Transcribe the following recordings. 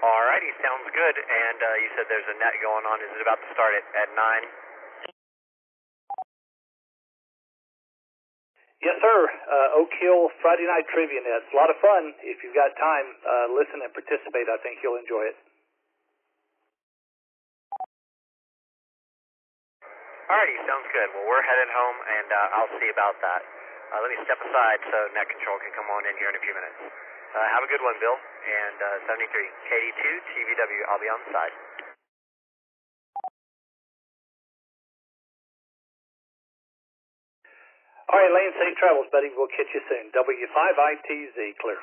Alrighty, sounds good. And you said there's a net going on. Is it about to start at 9? Yes, sir. Oak Hill Friday Night Trivia Net. It's a lot of fun. If you've got time, listen and participate. I think you'll enjoy it. Alrighty, sounds good. Well, we're headed home, and I'll see about that. Let me step aside so net control can come on in here in a few minutes. Have a good one, Bill. And 73, KD2, TVW, I'll be on the side. All right, Lane, safe travels, buddy. We'll catch you soon. W5ITZ, clear.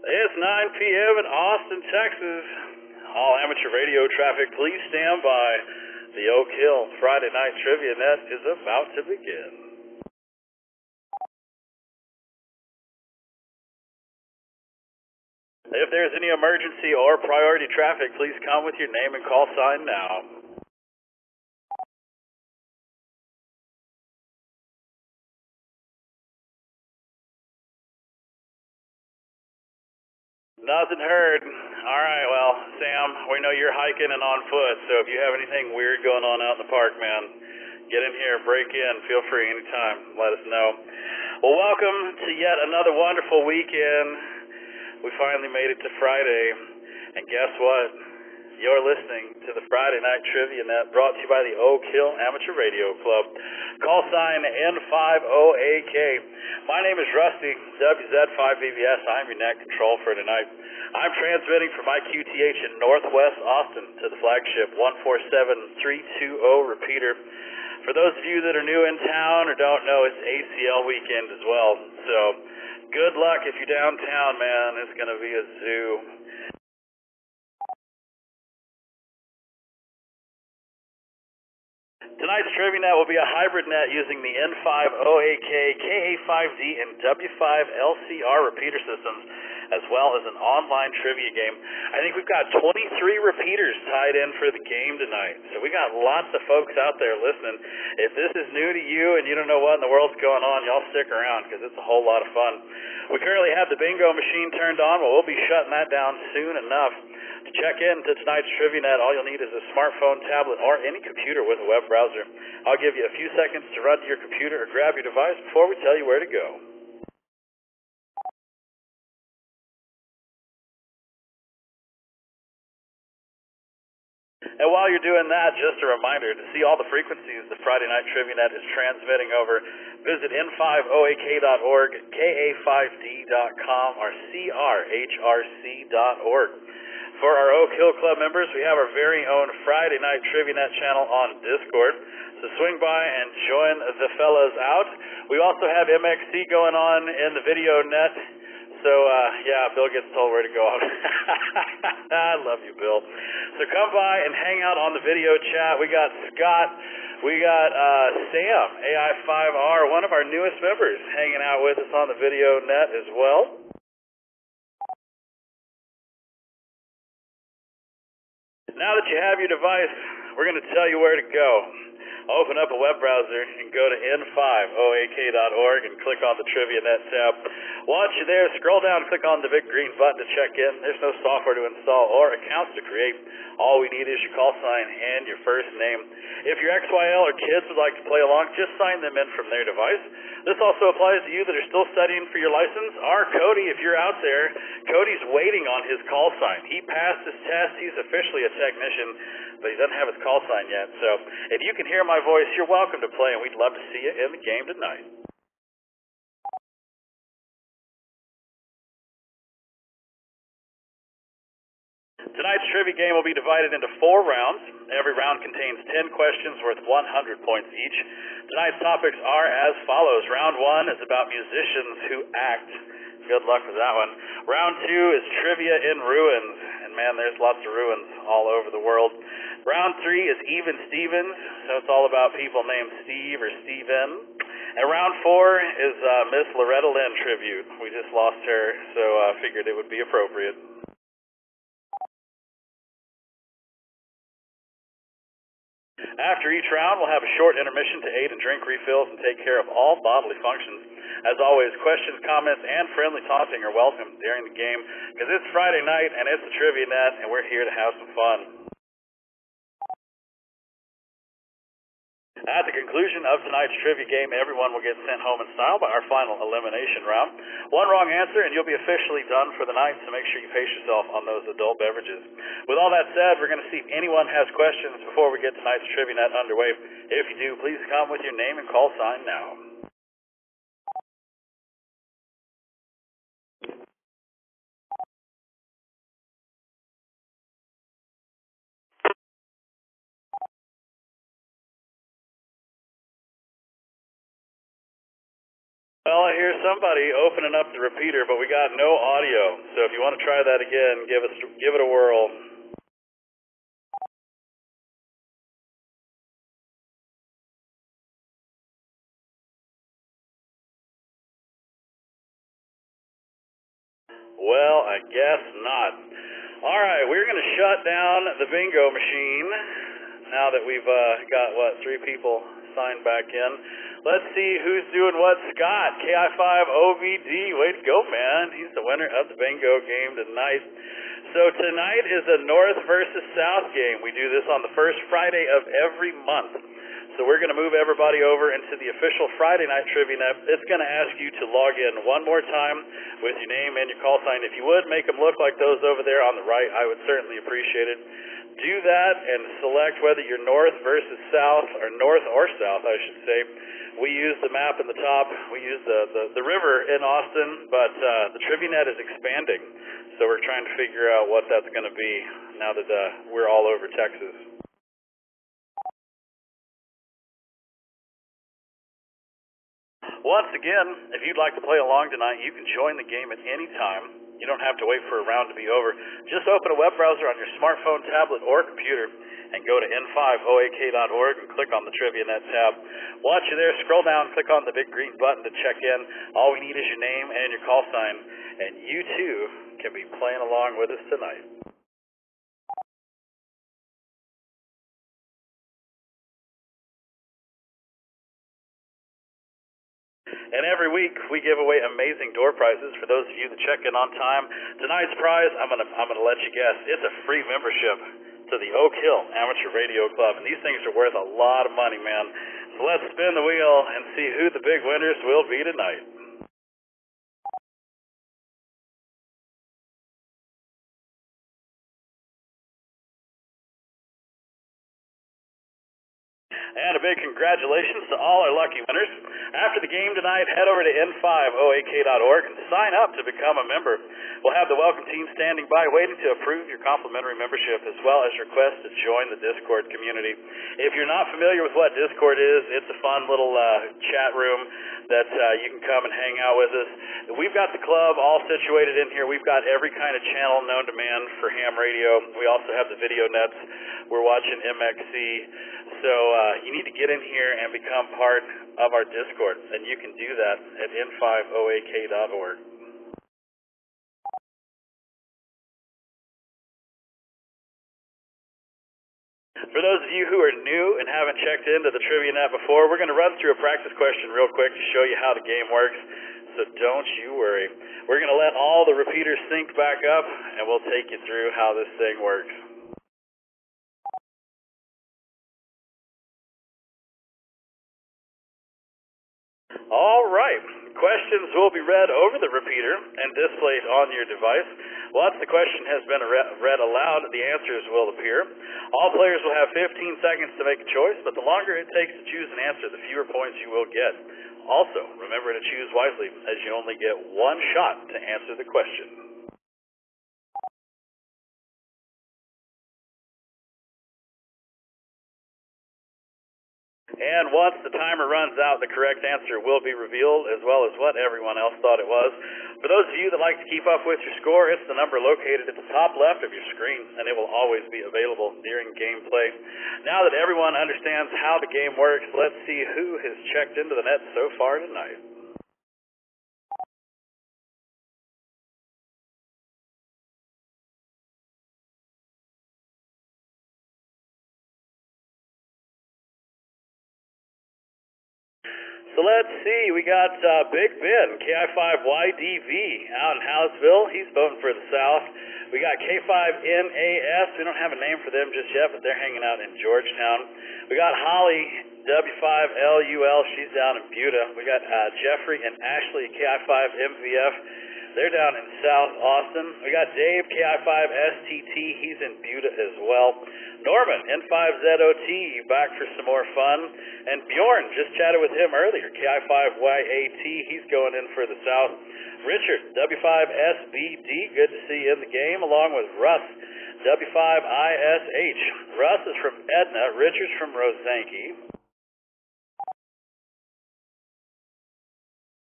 It's 9 p.m. in Austin, Texas. All amateur radio traffic, please stand by. The Oak Hill Friday Night Trivia Net is about to begin. If there's any emergency or priority traffic, please come with your name and call sign now. Nothing heard. All right, well, Sam, we know you're hiking and on foot, so if you have anything weird going on out in the park, man, get in here, break in, feel free anytime, let us know. Well, welcome to yet another wonderful weekend. We finally made it to Friday, and guess what? You're listening to the Friday Night Trivia Net, brought to you by the Oak Hill Amateur Radio Club. Call sign N50AK. My name is Rusty, WZ5VVS. I'm your net control for tonight. I'm transmitting from IQTH in Northwest Austin to the flagship 147320 repeater. For those of you that are new in town or don't know, it's ACL weekend as well. So good luck if you're downtown, man. It's going to be a zoo. Tonight's Trivia Net will be a hybrid net using the N50AK, KA5D, and W5LCR repeater systems, as well as an online trivia game. I think we've got 23 repeaters tied in for the game tonight, so we got lots of folks out there listening. If this is new to you and you don't know what in the world's going on, y'all stick around because it's a whole lot of fun. We currently have the bingo machine turned on, but we'll be shutting that down soon enough. To check in to tonight's Trivia Net, all you'll need is a smartphone, tablet, or any computer with a web browser. I'll give you a few seconds to run to your computer or grab your device before we tell you where to go. And while you're doing that, just a reminder, to see all the frequencies the Friday Night Trivia Net is transmitting over, visit n50ak.org, ka5d.com, or crhrc.org. For our Oak Hill Club members, we have our very own Friday Night Trivia Net channel on Discord, so swing by and join the fellas out. We also have MXC going on in the video net, so yeah, Bill gets told where to go. I love you, Bill. So come by and hang out on the video chat. We got Scott, we got Sam, AI5R, one of our newest members, hanging out with us on the video net as well. Now that you have your device, we're going to tell you where to go. Open up a web browser and go to n50ak.org and click on the Trivia Net tab. Once you're there, scroll down and click on the big green button to check in. There's no software to install or accounts to create. All we need is your call sign and your first name. If your XYL or kids would like to play along, just sign them in from their device. This also applies to you that are still studying for your license. Our Cody, if you're out there, Cody's waiting on his call sign. He passed his test. He's officially a technician, but he doesn't have his call sign yet. So if you can hear my voice, you're welcome to play, and we'd love to see you in the game tonight. Tonight's trivia game will be divided into 4 rounds. Every round contains 10 questions worth 100 points each. Tonight's topics are as follows. Round 1 is about musicians who act. Good luck with that one. Round 2 is trivia in ruins. And man, there's lots of ruins all over the world. Round 3 is even Stevens. So it's all about people named Steve or Steven. And round 4 is Miss Loretta Lynn tribute. We just lost her, so figured it would be appropriate. After each round, we'll have a short intermission to aid in drink refills and take care of all bodily functions. As always, questions, comments, and friendly taunting are welcome during the game because it's Friday night and it's the Trivia Net, and we're here to have some fun. At the conclusion of tonight's trivia game, everyone will get sent home in style by our final elimination round. One wrong answer and you'll be officially done for the night, so make sure you pace yourself on those adult beverages. With all that said, we're going to see if anyone has questions before we get tonight's Trivia Net underway. If you do, please come with your name and call sign now. Well, I hear somebody opening up the repeater, but we got no audio. So if you want to try that again, give it a whirl. Well, I guess not. All right, we're going to shut down the bingo machine now that we've got, 3 people signed back in. Let's see who's doing what. Scott, KI5OVD, way to go, man. He's the winner of the bingo game tonight. So tonight is a North versus South game. We do this on the first Friday of every month. So we're going to move everybody over into the official Friday night Trivia Net. It's going to ask you to log in one more time with your name and your call sign. If you would, make them look like those over there on the right. I would certainly appreciate it. Do that and select whether you're North versus South, or North or South, I should say. We use the map in the top. We use the river in Austin, but the Trivia Net is expanding. So we're trying to figure out what that's going to be now that we're all over Texas. Once again, if you'd like to play along tonight, you can join the game at any time. You don't have to wait for a round to be over. Just open a web browser on your smartphone, tablet, or computer and go to n5oak.org and click on the Trivia Net tab. Once you're there, scroll down, click on the big green button to check in. All we need is your name and your call sign, and you too can be playing along with us tonight. And every week we give away amazing door prizes for those of you that check in on time. Tonight's prize, I'm gonna let you guess. It's a free membership to the Oak Hill Amateur Radio Club, and these things are worth a lot of money, man. So let's spin the wheel and see who the big winners will be tonight. And a big congratulations to all our lucky winners. After the game tonight, head over to n5oak.org and sign up to become a member. We'll have the welcome team standing by waiting to approve your complimentary membership as well as request to join the Discord community. If you're not familiar with what Discord is, it's a fun little chat room that you can come and hang out with us. We've got the club all situated in here. We've got every kind of channel known to man for ham radio. We also have the video nets. We're watching MXC. So you need to get in here and become part of our Discord, and you can do that at n5oak.org. For those of you who are new and haven't checked into the Trivia Net before, we're going to run through a practice question real quick to show you how the game works, so don't you worry. We're going to let all the repeaters sync back up, and we'll take you through how this thing works. All right. Questions will be read over the repeater and displayed on your device. Once the question has been read aloud, the answers will appear. All players will have 15 seconds to make a choice, but the longer it takes to choose an answer, the fewer points you will get. Also, remember to choose wisely, as you only get one shot to answer the question. And once the timer runs out, the correct answer will be revealed, as well as what everyone else thought it was. For those of you that like to keep up with your score, it's the number located at the top left of your screen, and it will always be available during gameplay. Now that everyone understands how the game works, let's see who has checked into the net so far tonight. So let's see, we got Big Ben, KI5YDV out in Houseville. He's voting for the South. We got K5NAS. We don't have a name for them just yet, but they're hanging out in Georgetown. We got Holly, W5LUL. She's down in Buda. We got Jeffrey and Ashley, KI5MVF. They're down in South Austin. We got Dave, KI5STT. He's in Buda as well. Norman, N5ZOT, back for some more fun. And Bjorn, just chatted with him earlier, KI5YAT, he's going in for the South. Richard, W5SBD, good to see you in the game, along with Russ, W5ISH. Russ is from Edna, Richard's from Rosanki.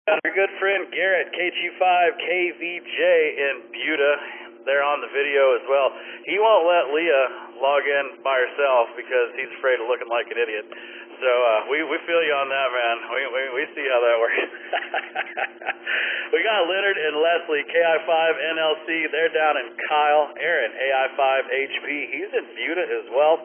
Our good friend Garrett, KG5KVJ in Buda. They're on the video as well. He won't let Leah log in by herself because he's afraid of looking like an idiot. So we feel you on that, man. We see how that works. We got Leonard and Leslie, KI5NLC. They're down in Kyle. Aaron, AI5HP. He's in Buda as well.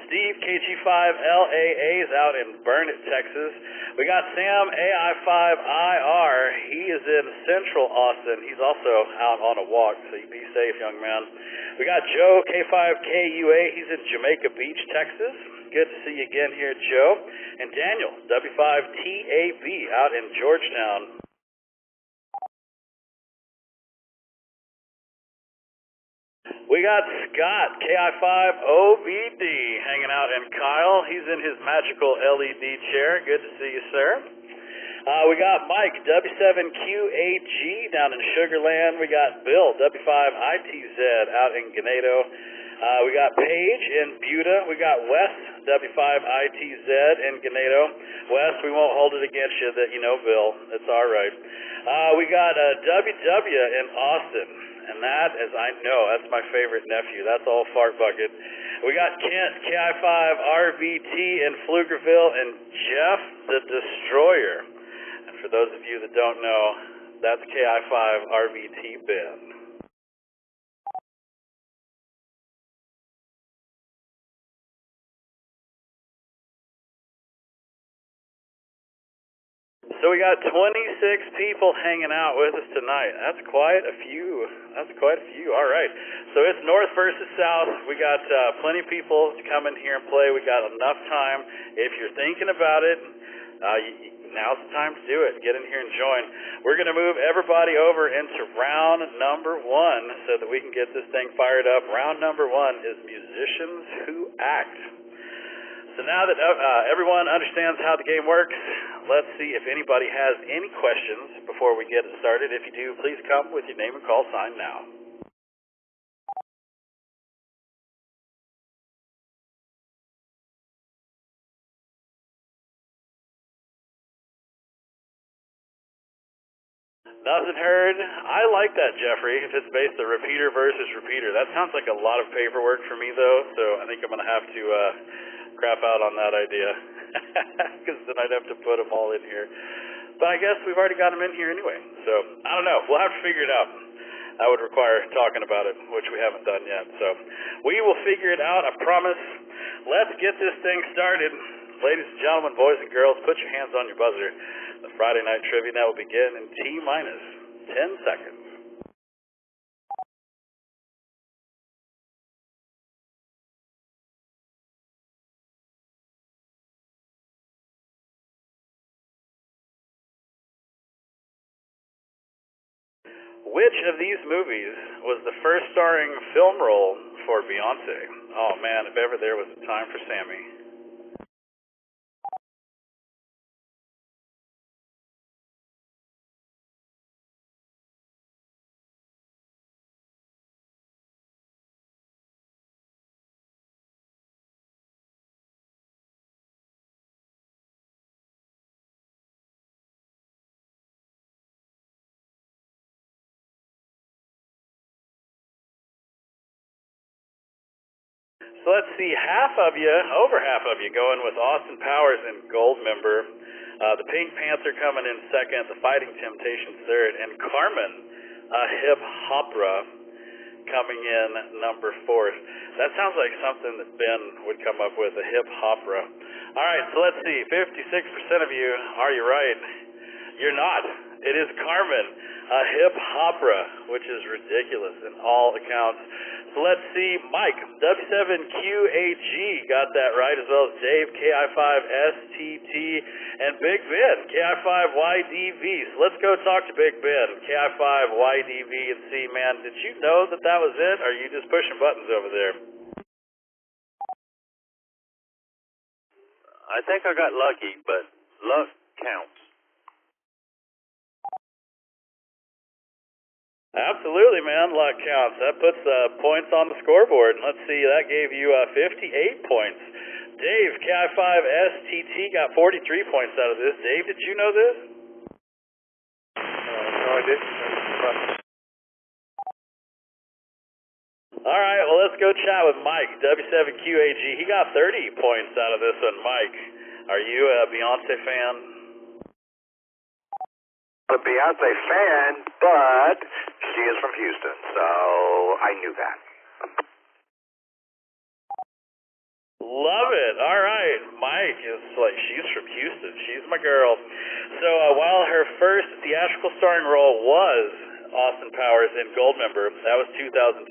Steve, KG5LAA, is out in Burnett, Texas. We got Sam, AI5IR. He is in Central Austin. He's also out on a walk, so you be safe, young man. We got Joe, K5KUA. He's in Jamaica Beach, Texas. Good to see you again here, Joe. And Daniel, W5TAB, out in Georgetown. We got Scott, KI5OBD, hanging out in Kyle. He's in his magical LED chair. Good to see you, sir. We got Mike, W7QAG, down in Sugarland. We got Bill, W5ITZ, out in Ganado. We got Paige in Buda. We got Wes, W5ITZ, in Ganado. Wes, we won't hold it against you that you know Bill. It's all right. We got WW in Austin. And that, as I know, that's my favorite nephew. That's all Fart Bucket. We got Kent, KI5RVT in Pflugerville, and Jeff the Destroyer. And for those of you that don't know, that's KI5RVT Ben. So we got 26 people hanging out with us tonight. That's quite a few. All right. So it's North versus South. We got plenty of people to come in here and play. We got enough time. If you're thinking about it, now's the time to do it. Get in here and join. We're going to move everybody over into round number 1 so that we can get this thing fired up. Round number 1 is musicians who act. So now that everyone understands how the game works, let's see if anybody has any questions before we get it started. If you do, please come with your name and call sign now. Nothing heard. I like that, Jeffrey, if it's based on repeater versus repeater. That sounds like a lot of paperwork for me, though, so I think I'm going to have to crap out on that idea because then I'd have to put them all in here. But I guess we've already got them in here anyway, so I don't know. We'll have to figure it out. That would require talking about it, which we haven't done yet. So we will figure it out, I promise. Let's get this thing started. Ladies and gentlemen, boys and girls, put your hands on your buzzer. The Friday Night Trivia Net will begin in T-minus 10 seconds. Which of these movies was the first starring film role for Beyonce? Oh man, if ever there was a time for Sammy. So let's see, over half of you going with Austin Powers and Goldmember. The Pink Panther coming in second, the Fighting Temptations third, and Carmen, Hip Hopera, coming in number fourth. That sounds like something that Ben would come up with, a hip hopera. All right, so let's see, 56% of you, are you right? You're not. It is Carmen, a hip hopera, which is ridiculous in all accounts. So let's see, Mike, W7QAG got that right, as well as Dave, KI5STT, and Big Ben, KI5YDV. So let's go talk to Big Ben, KI5YDV, and see, man, did you know that that was it, or are you just pushing buttons over there? I think I got lucky, but luck counts. Absolutely, man. Luck counts. That puts points on the scoreboard. Let's see, that gave you 58 points. Dave, KI5STT, got 43 points out of this. Dave, did you know this? No, I didn't. All right, well, let's go chat with Mike, W7QAG. He got 30 points out of this one. Mike, are you a Beyonce fan? A Beyonce fan, but she is from Houston, so I knew that. Love it. All right. Mike is like, she's from Houston. She's my girl. So while her first theatrical starring role was Austin Powers in Goldmember, that was 2002,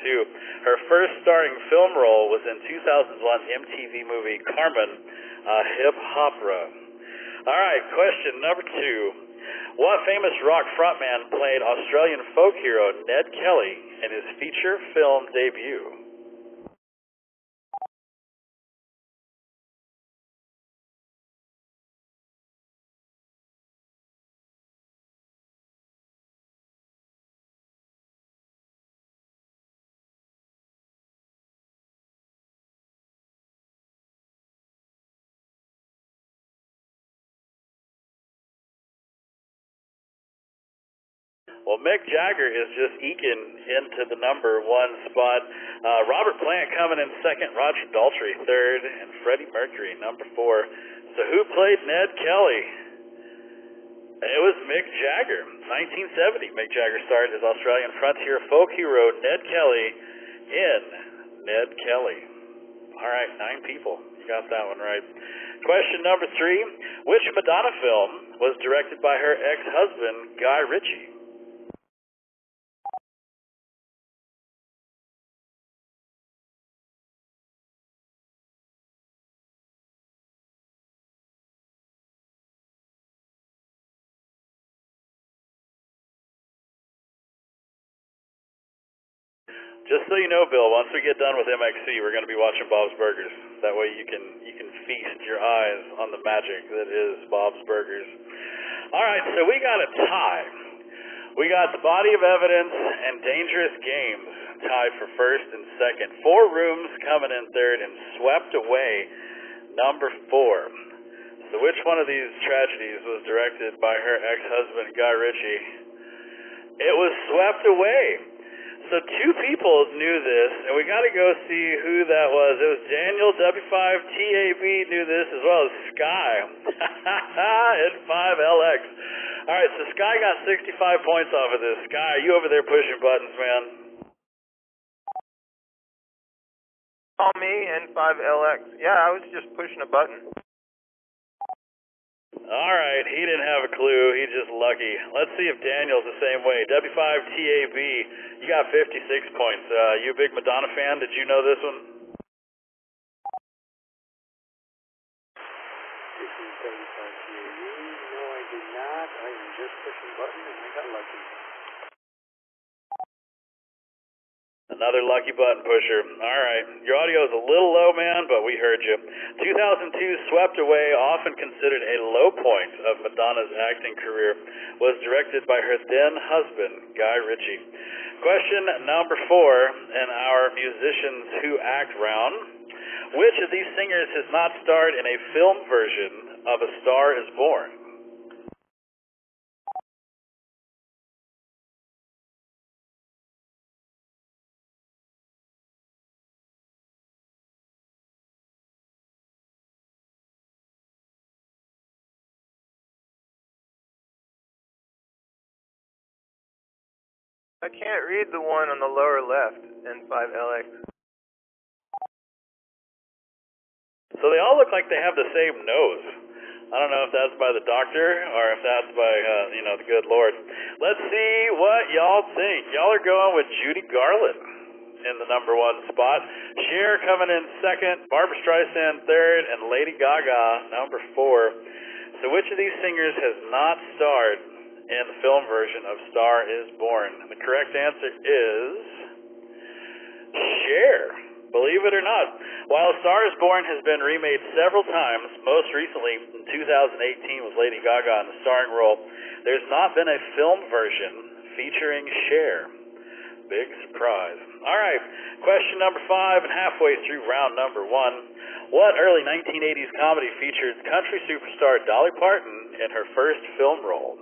her first starring film role was in 2001 MTV movie Carmen, Hip Hopera. All right, question number 2. What famous rock frontman played Australian folk hero Ned Kelly in his feature film debut? Well, Mick Jagger is just eking into the number 1 spot. Robert Plant coming in second, Roger Daltrey third, and Freddie Mercury number 4. So who played Ned Kelly? It was Mick Jagger. 1970, Mick Jagger starred as Australian frontier folk hero Ned Kelly in Ned Kelly. All right, 9 people. You got that one right. Question number 3. Which Madonna film was directed by her ex-husband, Guy Ritchie? Just so you know, Bill, once we get done with MXC, we're going to be watching Bob's Burgers. That way you can feast your eyes on the magic that is Bob's Burgers. All right, so we got a tie. We got The Body of Evidence and Dangerous Games tied for first and second. 4 Rooms coming in third, and Swept Away number 4. So which one of these tragedies was directed by her ex-husband, Guy Ritchie? It was Swept Away. So 2 people knew this, and we got to go see who that was. It was Daniel, W5TAB knew this, as well as Sky, N5LX. All right, so Sky got 65 points off of this. Sky, are you over there pushing buttons, man? Call me, N5LX. Yeah, I was just pushing a button. All right, he didn't have a clue. He's just lucky. Let's see if Daniel's the same way. W5TAB, you got 56 points. You a big Madonna fan? Did you know this one? This is W5TAB. No, I did not. I am just pushing a button, and I got lucky. Another lucky button pusher. All right. Your audio is a little low, man, but we heard you. 2002, Swept Away, often considered a low point of Madonna's acting career, was directed by her then husband, Guy Ritchie. Question number 4 in our Musicians Who Act round. Which of these singers has not starred in a film version of A Star Is Born? I can't read the one on the lower left, N5LX. So they all look like they have the same nose. I don't know if that's by the doctor or if that's by, the good Lord. Let's see what y'all think. Y'all are going with Judy Garland in the number 1 spot. Cher coming in second, Barbra Streisand third, and Lady Gaga number 4. So which of these singers has not starred in the film version of Star is Born? The correct answer is Cher. Believe it or not. While A Star is Born has been remade several times, most recently in 2018 with Lady Gaga in the starring role, there's not been a film version featuring Cher. Big surprise. All right, question number 5 and halfway through round number 1. What early 1980s comedy featured country superstar Dolly Parton in her first film role?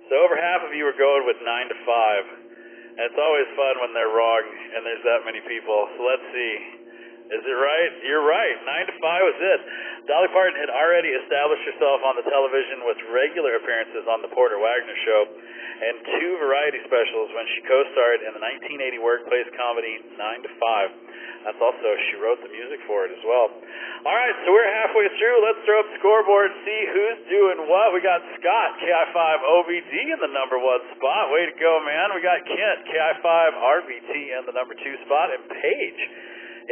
So over half of you are going with 9 to 5. And it's always fun when they're wrong and there's that many people. So let's see. Is it right? You're right. 9 to 5 was it. Dolly Parton had already established herself on the television with regular appearances on The Porter Wagoner Show and 2 variety specials when she co-starred in the 1980 workplace comedy 9 to 5. That's also, she wrote the music for it as well. All right, so we're halfway through. Let's throw up the scoreboard and see who's doing what. We got Scott, KI5OBD in the number 1 spot. Way to go, man. We got Kent, KI5RVT in the number 2 spot, and Paige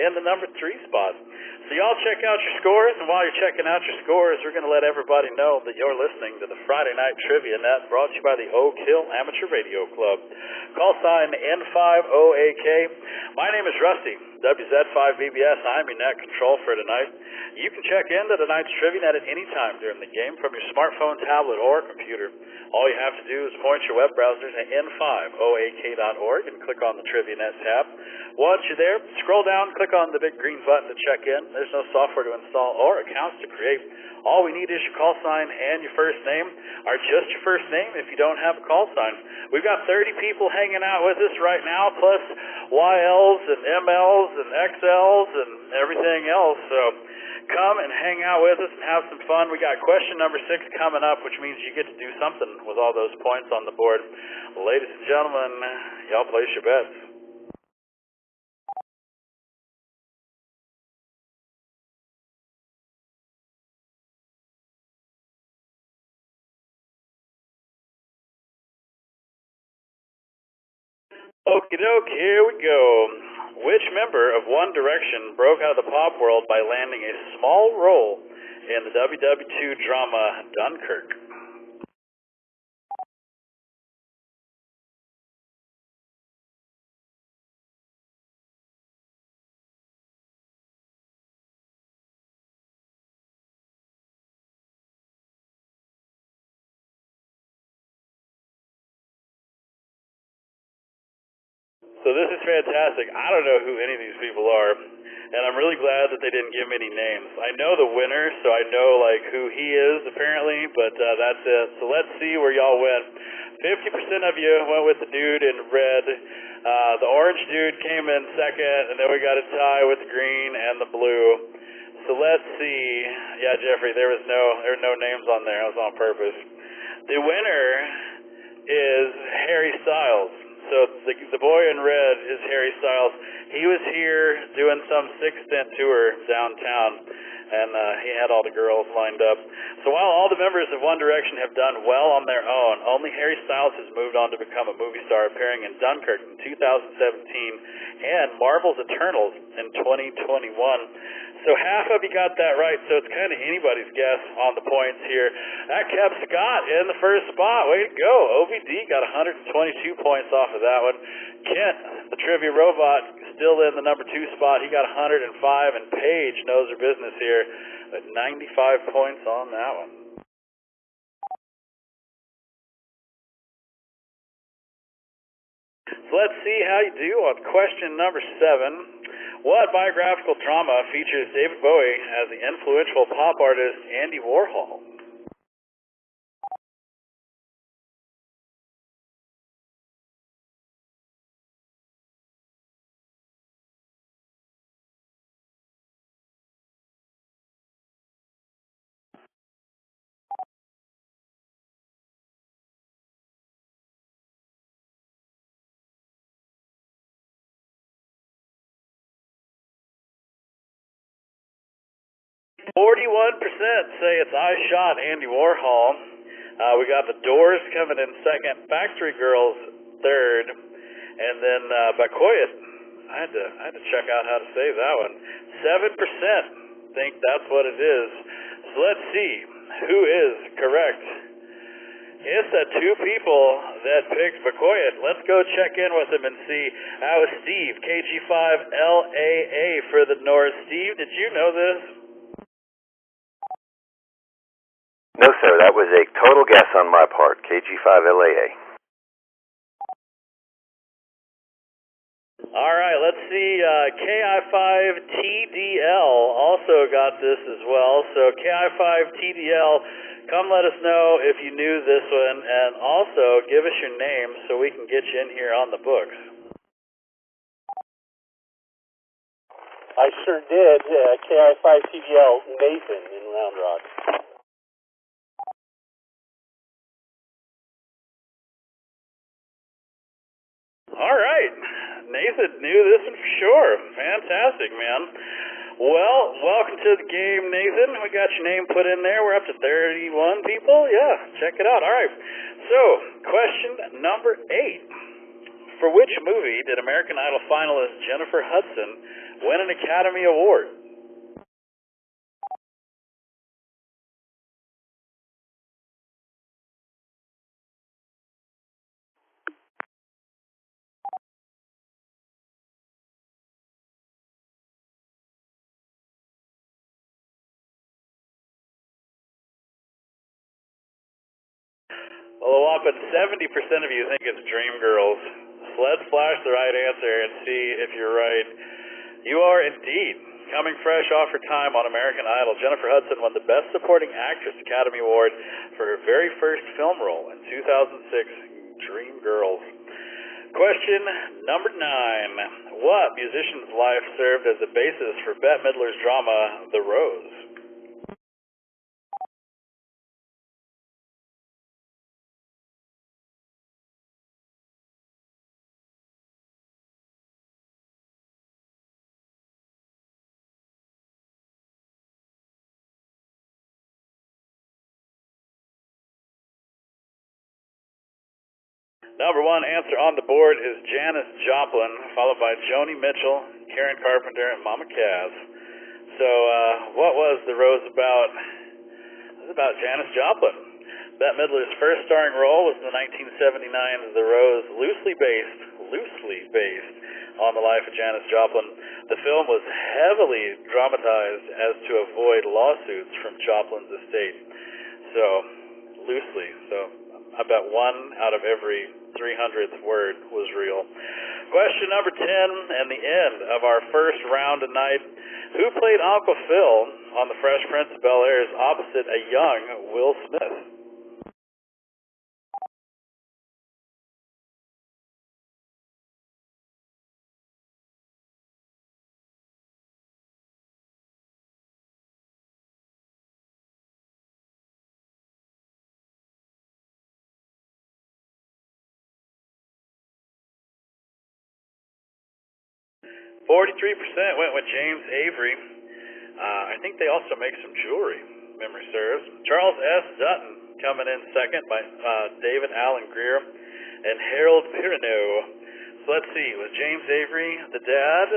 in the number 3 spot. So y'all check out your scores, and while you're checking out your scores, we're going to let everybody know that you're listening to the Friday Night Trivia Net, brought to you by the Oak Hill Amateur Radio Club. Call sign N50AK. My name is Rusty, WZ5BBS. I'm your net control for tonight. You can check into tonight's Trivia Net at any time during the game from your smartphone, tablet, or computer. All you have to do is point your web browser to n5oak.org and click on the Trivia Net tab. Once you're there, scroll down, click on the big green button to check in. There's no software to install or accounts to create. All we need is your call sign and your first name, or just your first name if you don't have a call sign. We've got 30 people hanging out with us right now, plus YLs and MLs and XLs and everything else. So come and hang out with us and have some fun. We got question number 6 coming up, which means you get to do something with all those points on the board. Ladies and gentlemen, y'all place your bets. Okie doke, here we go. Which member of One Direction broke out of the pop world by landing a small role in the WW2 drama Dunkirk? So this is fantastic. I don't know who any of these people are, and I'm really glad that they didn't give me any names. I know the winner, so I know who he is apparently, but that's it. So let's see where y'all went. 50% of you went with the dude in red. The orange dude came in second, and then we got a tie with the green and the blue. So let's see. Yeah, Jeffrey, there were no names on there. That was on purpose. The winner is Harry Styles. So the boy in red is Harry Styles. He was here doing some 6-stint tour downtown, and he had all the girls lined up. So while all the members of One Direction have done well on their own, only Harry Styles has moved on to become a movie star, appearing in Dunkirk in 2017 and Marvel's Eternals in 2021. So half of you got that right, so it's kind of anybody's guess on the points here. That kept Scott in the first spot. Way to go. OVD got 122 points off of that one. Kent, the trivia robot, still in the number 2 spot. He got 105, and Paige knows her business here at 95 points on that one. So let's see how you do on question number 7. What biographical drama features David Bowie as the influential pop artist Andy Warhol? 41% say it's I Shot Andy Warhol. We got The Doors coming in second, Backstreet Girls third, and then Bakoyet. I had to check out how to say that one. 7% think that's what it is. So let's see who is correct. It's the two people that picked Bakoyet. Let's go check in with them and see. That was Steve, KG5LAA for the North. Steve, did you know this? No, sir. That was a total guess on my part. KG5LAA. All right, let's see. KI5TDL also got this as well. So KI5TDL, come let us know if you knew this one, and also give us your name so we can get you in here on the books. I sure did. KI5TDL, Nathan in Round Rock. All right. Nathan knew this one for sure. Fantastic, man. Well, welcome to the game, Nathan. We got your name put in there. We're up to 31 people. Yeah, check it out. All right. So, question number 8. For which movie did American Idol finalist Jennifer Hudson win an Academy Award? Well, a whopping 70% of you think it's Dreamgirls. So let's flash the right answer and see if you're right. You are indeed. Coming fresh off her time on American Idol, Jennifer Hudson won the Best Supporting Actress Academy Award for her very first film role in 2006, Dreamgirls. Question number 9. What musician's life served as the basis for Bette Midler's drama, The Rose? Number 1 answer on the board is Janis Joplin, followed by Joni Mitchell, Karen Carpenter, and Mama Cass. So, what was The Rose about? It was about Janis Joplin. Bette Midler's first starring role was in the 1979 The Rose, loosely based on the life of Janis Joplin. The film was heavily dramatized as to avoid lawsuits from Joplin's estate. So, loosely. So, I bet 1 out of every 300th word was real. Question number 10, and the end of our first round tonight. Who played Uncle Phil on The Fresh Prince of Bel-Air's opposite a young Will Smith? .43% went with James Avery. I think they also make some jewelry, memory serves. Charles S. Dutton coming in second by David Allen Greer and Harold Perrineau. So let's see, was James Avery the dad?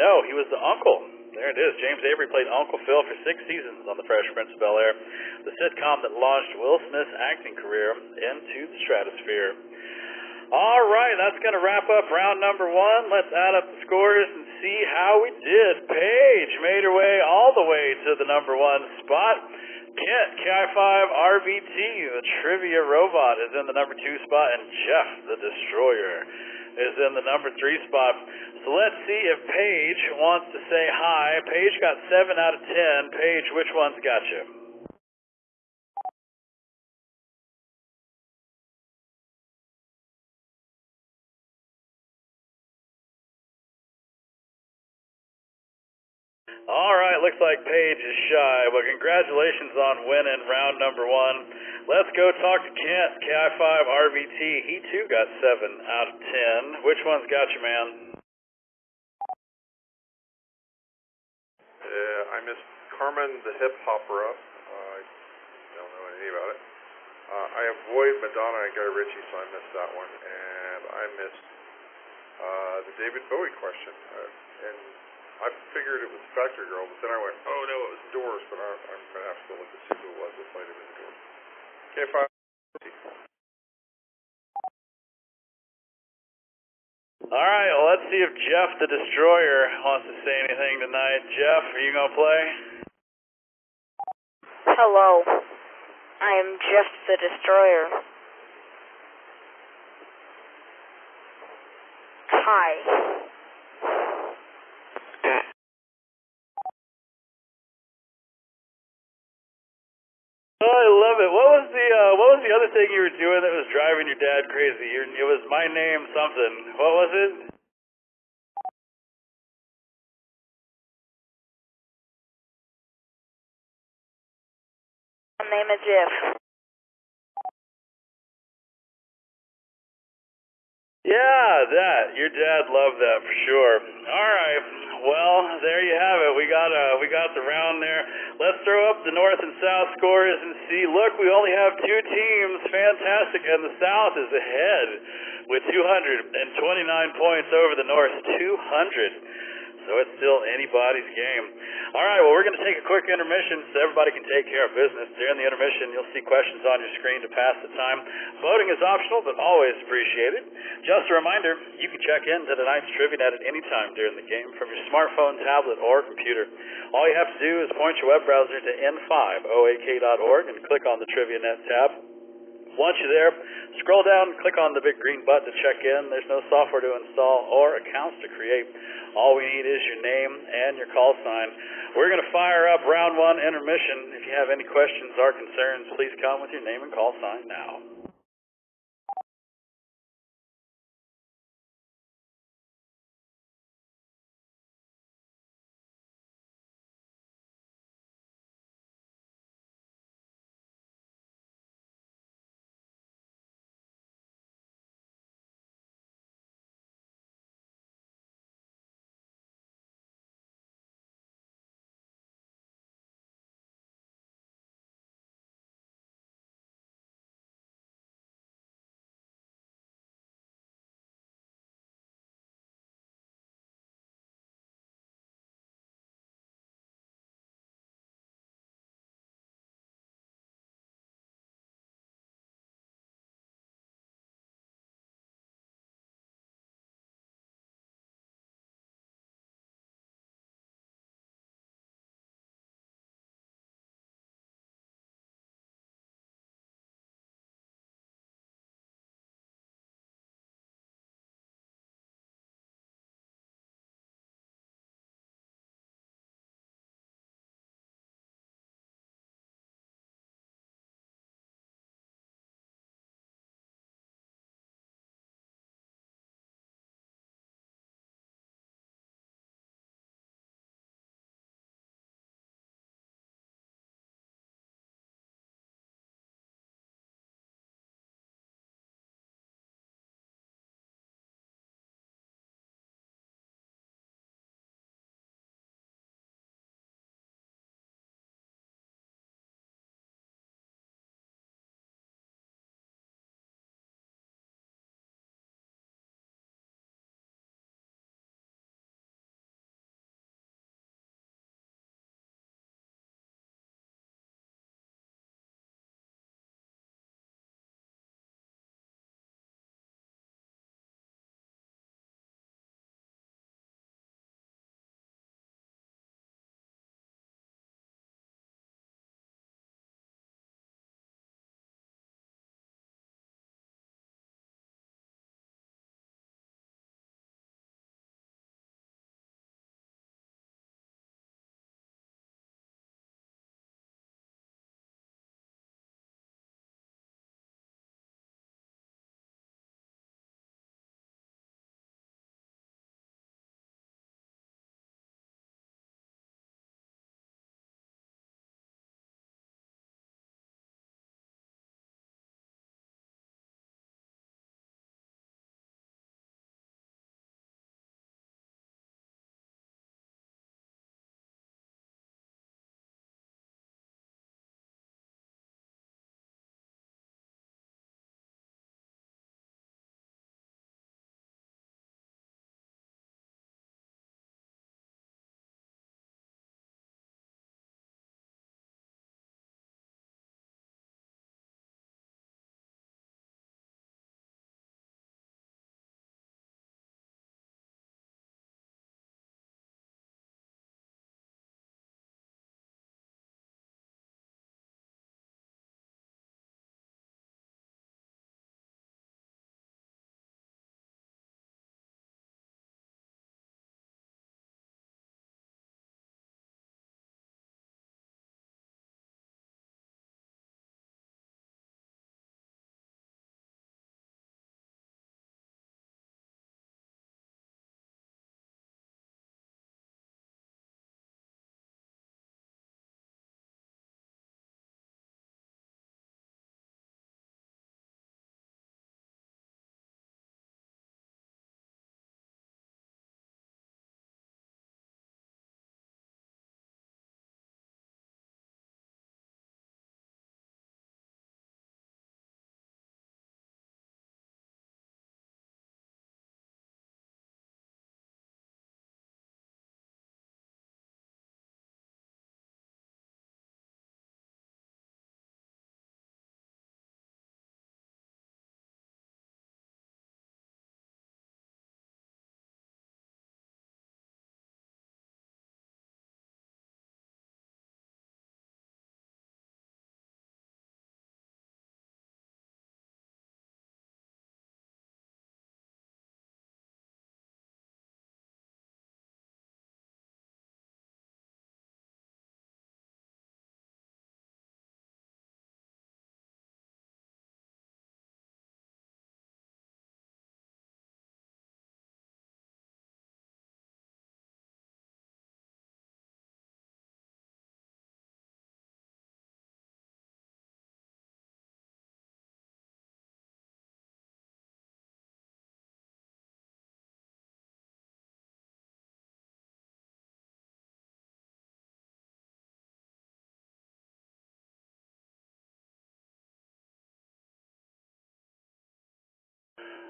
No, he was the uncle. There it is. James Avery played Uncle Phil for 6 seasons on The Fresh Prince of Bel-Air, the sitcom that launched Will Smith's acting career into the stratosphere. All right, that's going to wrap up round number 1. Let's add up the scores and see how we did. Paige made her way all the way to the number 1 spot. Kent, KI5RVT, the trivia robot, is in the number 2 spot, and Jeff, the destroyer, is in the number 3 spot. So let's see if Paige wants to say hi. Paige got 7 out of 10. Paige, which one's got you? All right, looks like Paige is shy, but congratulations on winning round number 1. Let's go talk to Kent, KI5RVT. He too got 7 out of 10. Which one's got you, man? I Carmen the Hip Hopera. I don't know anything about it. I avoid Madonna and Guy Ritchie, so I missed that one. And I missed the David Bowie question. And I figured it was Factory Girl, but then I went, oh no, it was Doors, but I'm going to have to look to see who it was. It might have been the Doors. K5. All right, well, let's see if Jeff the Destroyer wants to say anything tonight. Jeff, are you going to play? Hello, I am Jeff the Destroyer. Hi. Oh, I love it. What was the other thing you were doing that was driving your dad crazy? It was My Name something. What was it? My name is Jeff. Yeah, that. Your dad loved that for sure. All right. Well, there you have it. We got the round there. Let's throw up the North and South scores and see. Look, we only have two teams. Fantastic. And the South is ahead with 229 points over the North 200. So it's still anybody's game. All right, well, we're going to take a quick intermission so everybody can take care of business. During the intermission, you'll see questions on your screen to pass the time. Voting is optional, but always appreciated. Just a reminder, you can check into tonight's TriviaNet at any time during the game from your smartphone, tablet, or computer. All you have to do is point your web browser to n5oak.org and click on the TriviaNet tab. Once you're there, scroll down and click on the big green button to check in. There's no software to install or accounts to create. All we need is your name and your call sign. We're going to fire up round one intermission. If you have any questions or concerns, please come with your name and call sign now.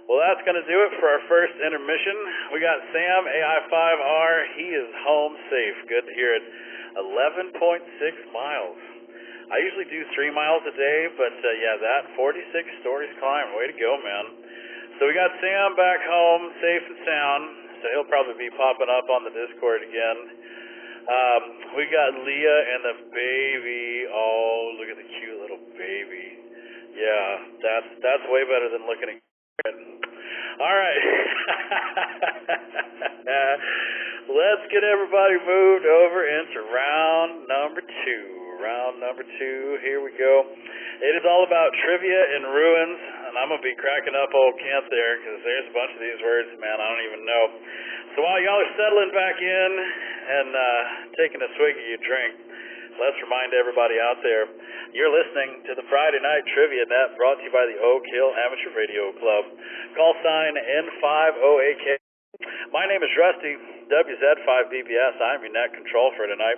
Well, that's going to do it for our first intermission. We got Sam, AI5R. He is home safe. Good to hear it. 11.6 miles. I usually do 3 miles a day, but yeah, that 46 stories climb. Way to go, man. So we got Sam back home, safe and sound. So he'll probably be popping up on the Discord again. We got Leah and the baby. Oh, look at the cute little baby. Yeah, that's way better than looking at it. All right. Let's get everybody moved over into round number 2. Round number 2, here we go. It is all about trivia and ruins, and I'm going to be cracking up old Kent there because there's a bunch of these words, man, I don't even know. So while y'all are settling back in and taking a swig of your drink, let's remind everybody out there, you're listening to the Friday Night Trivia Net brought to you by the Oak Hill Amateur Radio Club. Call sign N50AK. My name is Rusty, WZ5BBS. I'm your net control for tonight.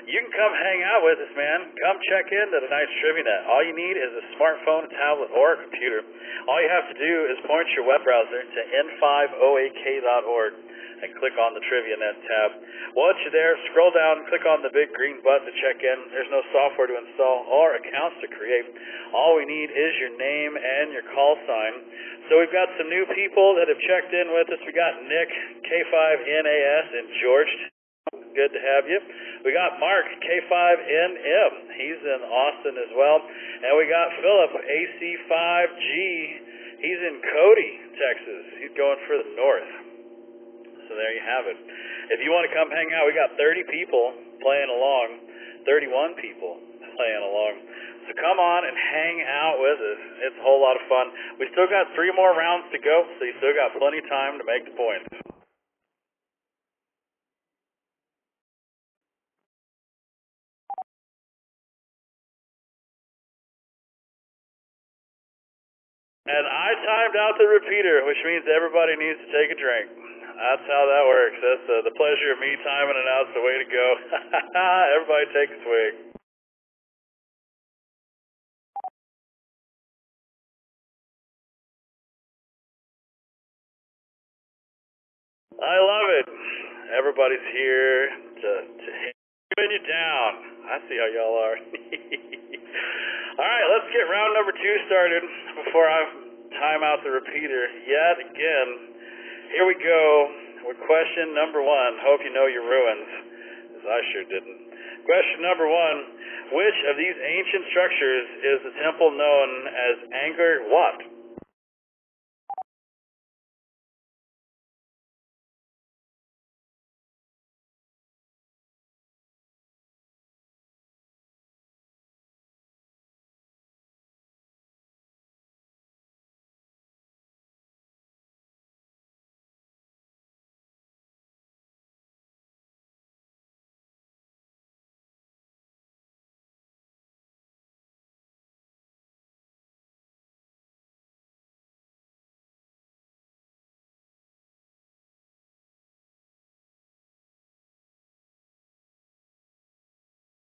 You can come hang out with us, man. Come check into tonight's Trivia Net. All you need is a smartphone, a tablet, or a computer. All you have to do is point your web browser to n50ak.org and click on the Trivia Net tab. Once you're there, scroll down and click on the big green button to check in. There's no software to install or accounts to create. All we need is your name and your call sign. So we've got some new people that have checked in with us. We got Nick, K5NAS in George. Good to have you. We got Mark, K5NM. He's in Austin as well. And we got Philip, AC5G. He's in Cody, Texas. He's going for the north. So there you have it. If you want to come hang out, we got 30 people playing along, 31 people playing along. So come on and hang out with us. It's a whole lot of fun. We still got 3 more rounds to go, so you still got plenty of time to make the points. And I timed out the repeater, which means everybody needs to take a drink. That's how that works. That's the pleasure of me timing it out's the way to go. Everybody take a swig. I love it. Everybody's here to pin you down. I see how y'all are. All right, let's get round number 2 started before I time out the repeater yet again. Here we go with question number 1. Hope you know your ruins, as I sure didn't. Question number 1. Which of these ancient structures is the temple known as Angkor Wat?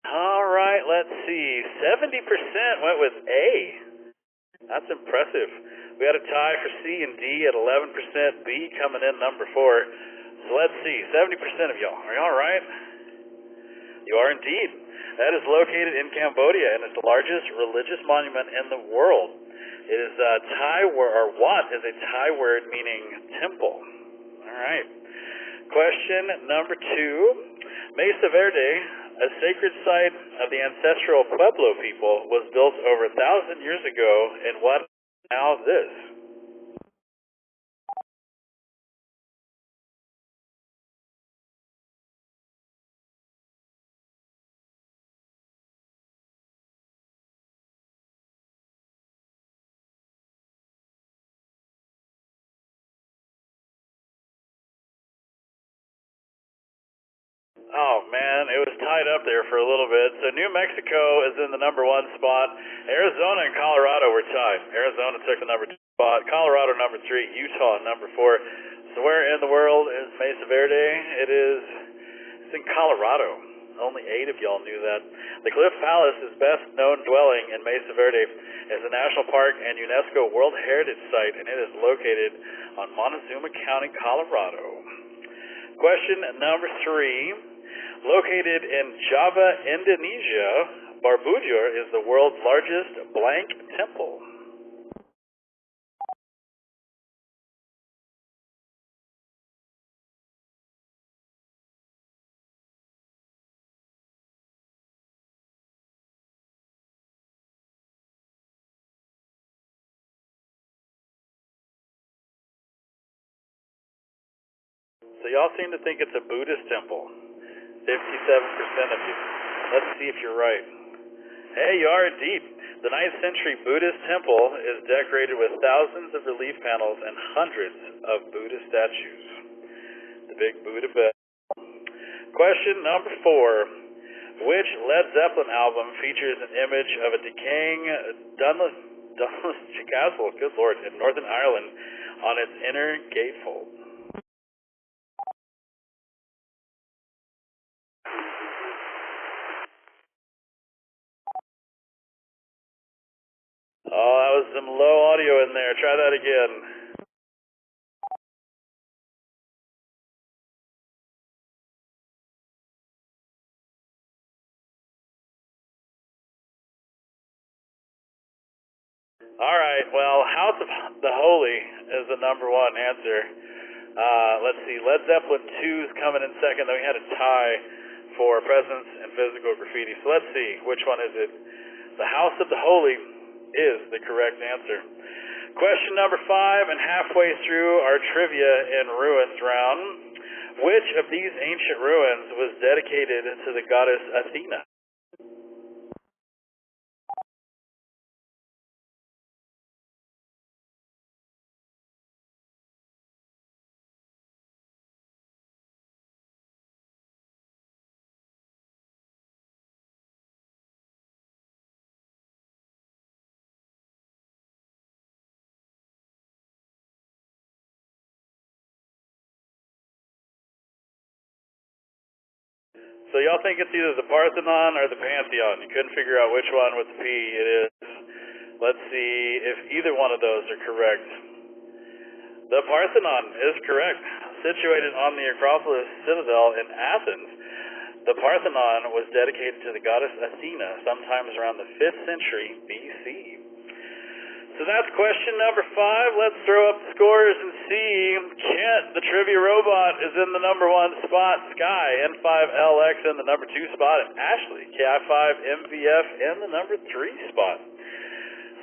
All right, let's see. 70% went with A. That's impressive. We had a tie for C and D at 11%. B coming in number 4. So let's see. 70% of y'all. Are y'all right? You are indeed. That is located in Cambodia and it's the largest religious monument in the world. It is Thai word, or Wat is a Thai word meaning temple. All right. Question number 2. Mesa Verde, a sacred site of the ancestral Pueblo people, was built over 1,000 years ago in what is now this? Oh man, it was tied up there for a little bit. So New Mexico is in the number 1 spot. Arizona and Colorado were tied. Arizona took the number 2 spot. Colorado number 3. Utah number 4. So where in the world is Mesa Verde? It's in Colorado. only 8 of y'all knew that. The Cliff Palace is best known dwelling in Mesa Verde as a national park and UNESCO World Heritage Site, and it is located on Montezuma County, Colorado. Question number 3. Located in Java, Indonesia, Borobudur is the world's largest blank temple. So y'all seem to think it's a Buddhist temple. 57% of you. Let's see if you're right. Hey, you are indeed. The 9th century Buddhist temple is decorated with thousands of relief panels and hundreds of Buddha statues. The big Buddha bed. Question number 4. Which Led Zeppelin album features an image of a decaying Dunluce castle, good lord, in Northern Ireland on its inner gatefold? Oh, that was some low audio in there. Try that again. All right, well, House of the Holy is the number 1 answer. Let's see, Led Zeppelin 2 is coming in second. Then we had a tie for Presence and Physical Graffiti. So let's see, which one is it? The House of the Holy is the correct answer. Question number 5, and halfway through our Trivia in Ruins round. Which of these ancient ruins was dedicated to the goddess Athena? So y'all think it's either the Parthenon or the Pantheon. You couldn't figure out which one with the P it is. Let's see if either one of those are correct. The Parthenon is correct. Situated on the Acropolis Citadel in Athens, the Parthenon was dedicated to the goddess Athena sometimes around the 5th century BC. So that's question number 5. Let's throw up the scores and see. Kent, the trivia robot, is in the number 1 spot. Sky, N5LX, in the number 2 spot. And Ashley, KI5MVF, in the number 3 spot.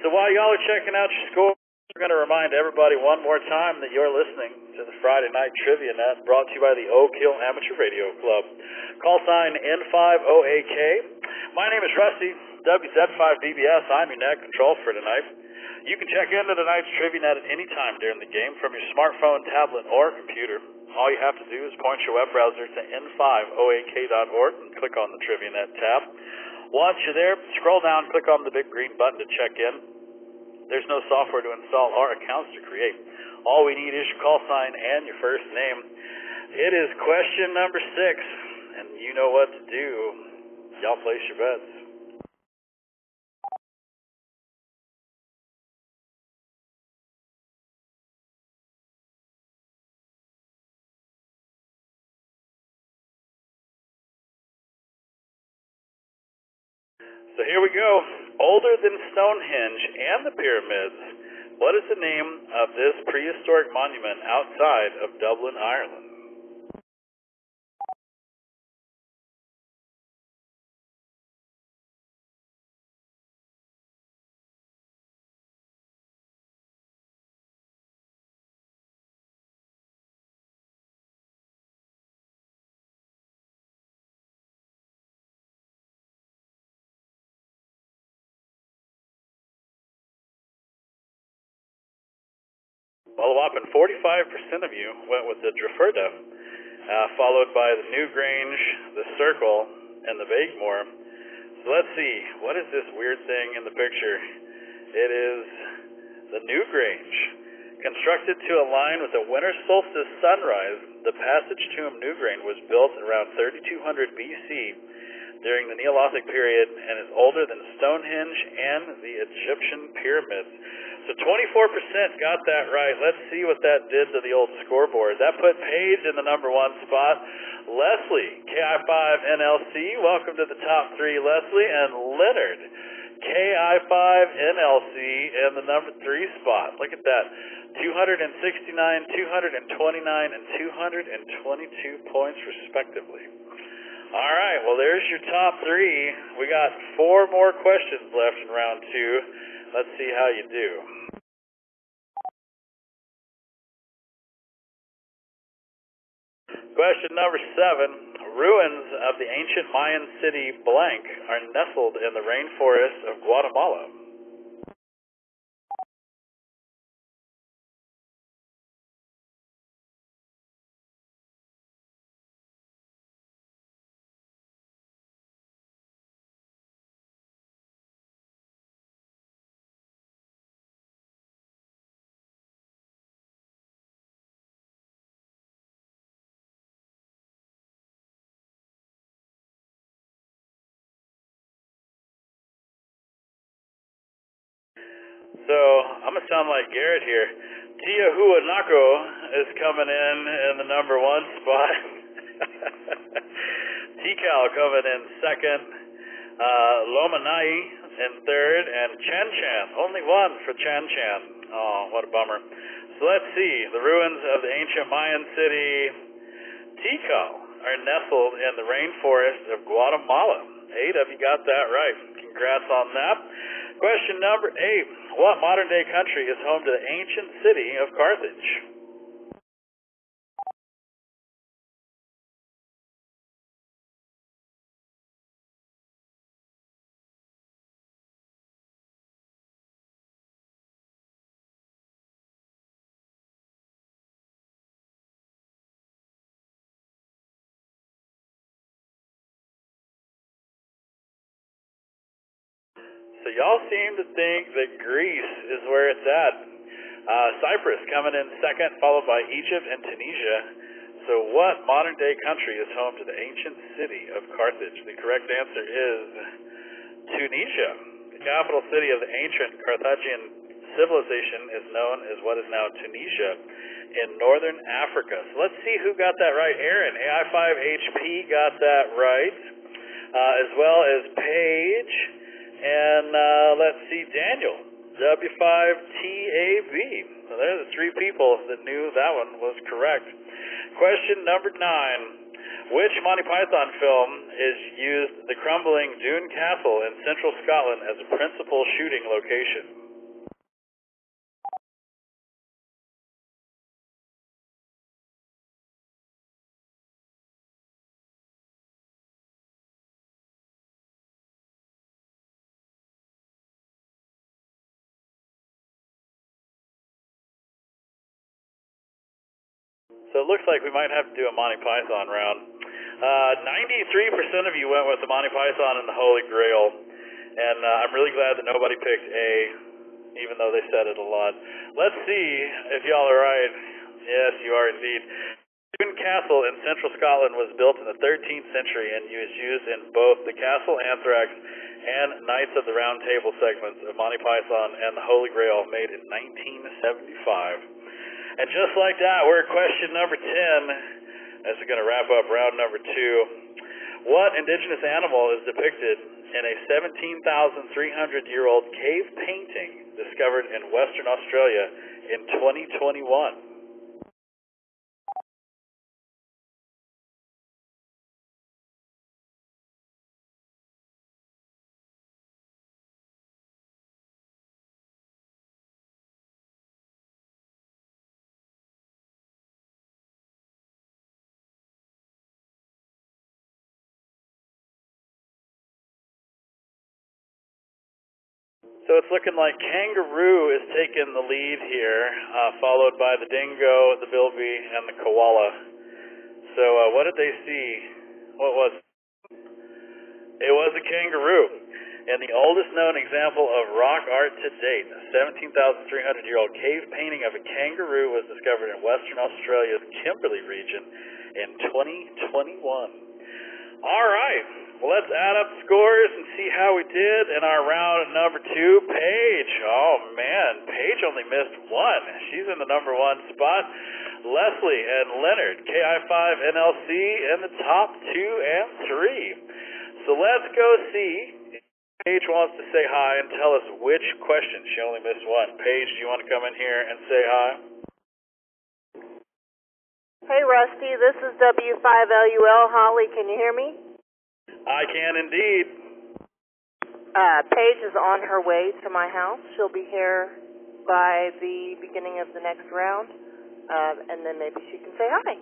So while y'all are checking out your scores, we're going to remind everybody one more time that you're listening to the Friday Night Trivia Net, brought to you by the Oak Hill Amateur Radio Club. Call sign N5OAK. My name is Rusty, WZ5BBS. I'm your net control for tonight. You can check into tonight's Trivia Net at any time during the game from your smartphone, tablet, or computer. All you have to do is point your web browser to n5oak.org and click on the Trivia Net tab. Once you're there, scroll down, click on the big green button to check in. There's no software to install or accounts to create. All we need is your call sign and your first name. It is question number 6, and you know what to do. Y'all place your bets. So here we go. Older than Stonehenge and the pyramids, what is the name of this prehistoric monument outside of Dublin, Ireland? Well, a whopping 45% of you went with the Drafurda, followed by the Newgrange, the Circle, and the Baigmore. So let's see, what is this weird thing in the picture? It is the Newgrange. Constructed to align with the winter solstice sunrise, the passage tomb Newgrange was built around 3200 BC during the Neolithic period and is older than Stonehenge and the Egyptian pyramids. So 24% got that right. Let's see what that did to the old scoreboard. That put Paige in the number 1 spot. Leslie, KI5NLC, welcome to the top 3, Leslie. And Leonard, KI5NLC, in the number 3 spot. Look at that. 269, 229, and 222 points respectively. All right, well, there's your top 3. We got 4 more questions left in round 2. Let's see how you do. Question number 7. Ruins of the ancient Mayan city blank are nestled in the rainforest of Guatemala. So, I'm going to sound like Garrett here. Tiahuanaco is coming in the number 1 spot. Tikal coming in 2nd. Lomanai in 3rd. And Chan Chan. Only 1 for Chan Chan. Oh, what a bummer. So let's see. The ruins of the ancient Mayan city Tikal are nestled in the rainforest of Guatemala. 8 of you got that right. Congrats on that. Question number 8. What modern-day country is home to the ancient city of Carthage? So y'all seem to think that Greece is where it's at. Cyprus coming in 2nd, followed by Egypt and Tunisia. So what modern-day country is home to the ancient city of Carthage? The correct answer is Tunisia. The capital city of the ancient Carthaginian civilization is known as what is now Tunisia in northern Africa. So let's see who got that right. Aaron, AI5HP got that right, as well as Paige. And let's see, Daniel, W5TAB. So there's the 3 people that knew that one was correct. Question number 9. Which Monty Python film is used the crumbling Doune Castle in central Scotland as a principal shooting location? So it looks like we might have to do a Monty Python round. 93% of you went with the Monty Python and the Holy Grail, and I'm really glad that nobody picked A, even though they said it a lot. Let's see if y'all are right. Yes, you are indeed. Doune Castle in central Scotland was built in the 13th century and was used in both the Castle Anthrax and Knights of the Round Table segments of Monty Python and the Holy Grail, made in 1975. And just like that, we're at question number 10, as we're going to wrap up round number 2. What indigenous animal is depicted in a 17,300-year-old cave painting discovered in Western Australia in 2021? So it's looking like kangaroo is taking the lead here, followed by the dingo, the bilby, and the koala. So what did they see? What was it? It was a kangaroo. And the oldest known example of rock art to date, a 17,300-year-old cave painting of a kangaroo, was discovered in Western Australia's Kimberley region in 2021. All right. Well, let's add up the scores and see how we did in our round number 2. Paige. Oh, man. Paige only missed 1. She's in the number 1 spot. Leslie and Leonard, KI5NLC, in the top 2 and 3. So let's go see if Paige wants to say hi and tell us which question. She only missed 1. Paige, do you want to come in here and say hi? Hey, Rusty. This is W5LUL. Holly, can you hear me? I can indeed. Paige is on her way to my house. She'll be here by the beginning of the next round, and then maybe she can say hi.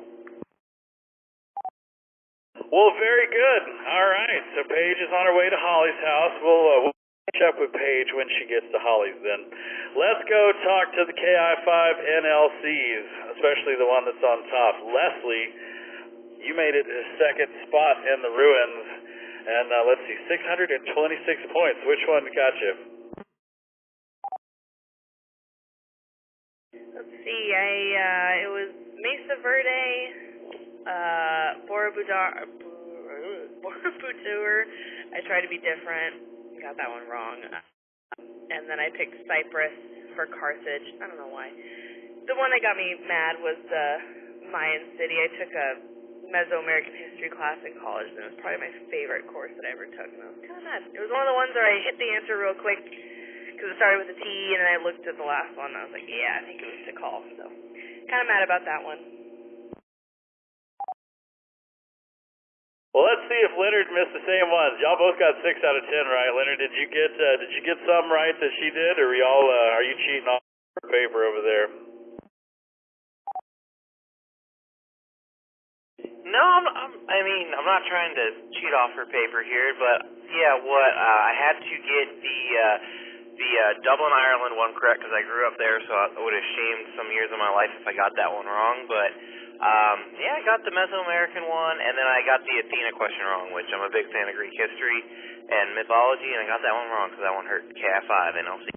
Well, very good. All right, so Paige is on her way to Holly's house. We'll catch up with Paige when she gets to Holly's then. Let's go talk to the KI5 NLCs, especially the one that's on top. Leslie, you made it to second spot in the ruins, and let's see, 626 points. Which one got you? Let's see, it was Mesa Verde, Borobudur. I tried to be different, got that one wrong. And then I picked Cyprus for Carthage. I don't know why. The one that got me mad was the Mayan City. I took a Mesoamerican history class in college, and it was probably my favorite course that I ever took. And I was kind of mad. It was one of the ones where I hit the answer real quick because it started with a T, and then I looked at the last one, and I was like, yeah, I think it was Tikal. So kind of mad about that one. Well, let's see if Leonard missed the same ones. Y'all both got 6 out of 10 right. Leonard, did you get some right that she did, or are you cheating on her paper over there? No, I'm not trying to cheat off her paper here, but yeah, I had to get the Dublin, Ireland one correct because I grew up there, so I would have shamed some years of my life if I got that one wrong. But yeah, I got the Mesoamerican one, and then I got the Athena question wrong, which I'm a big fan of Greek history and mythology, and I got that one wrong because that one hurt KI5 NLC.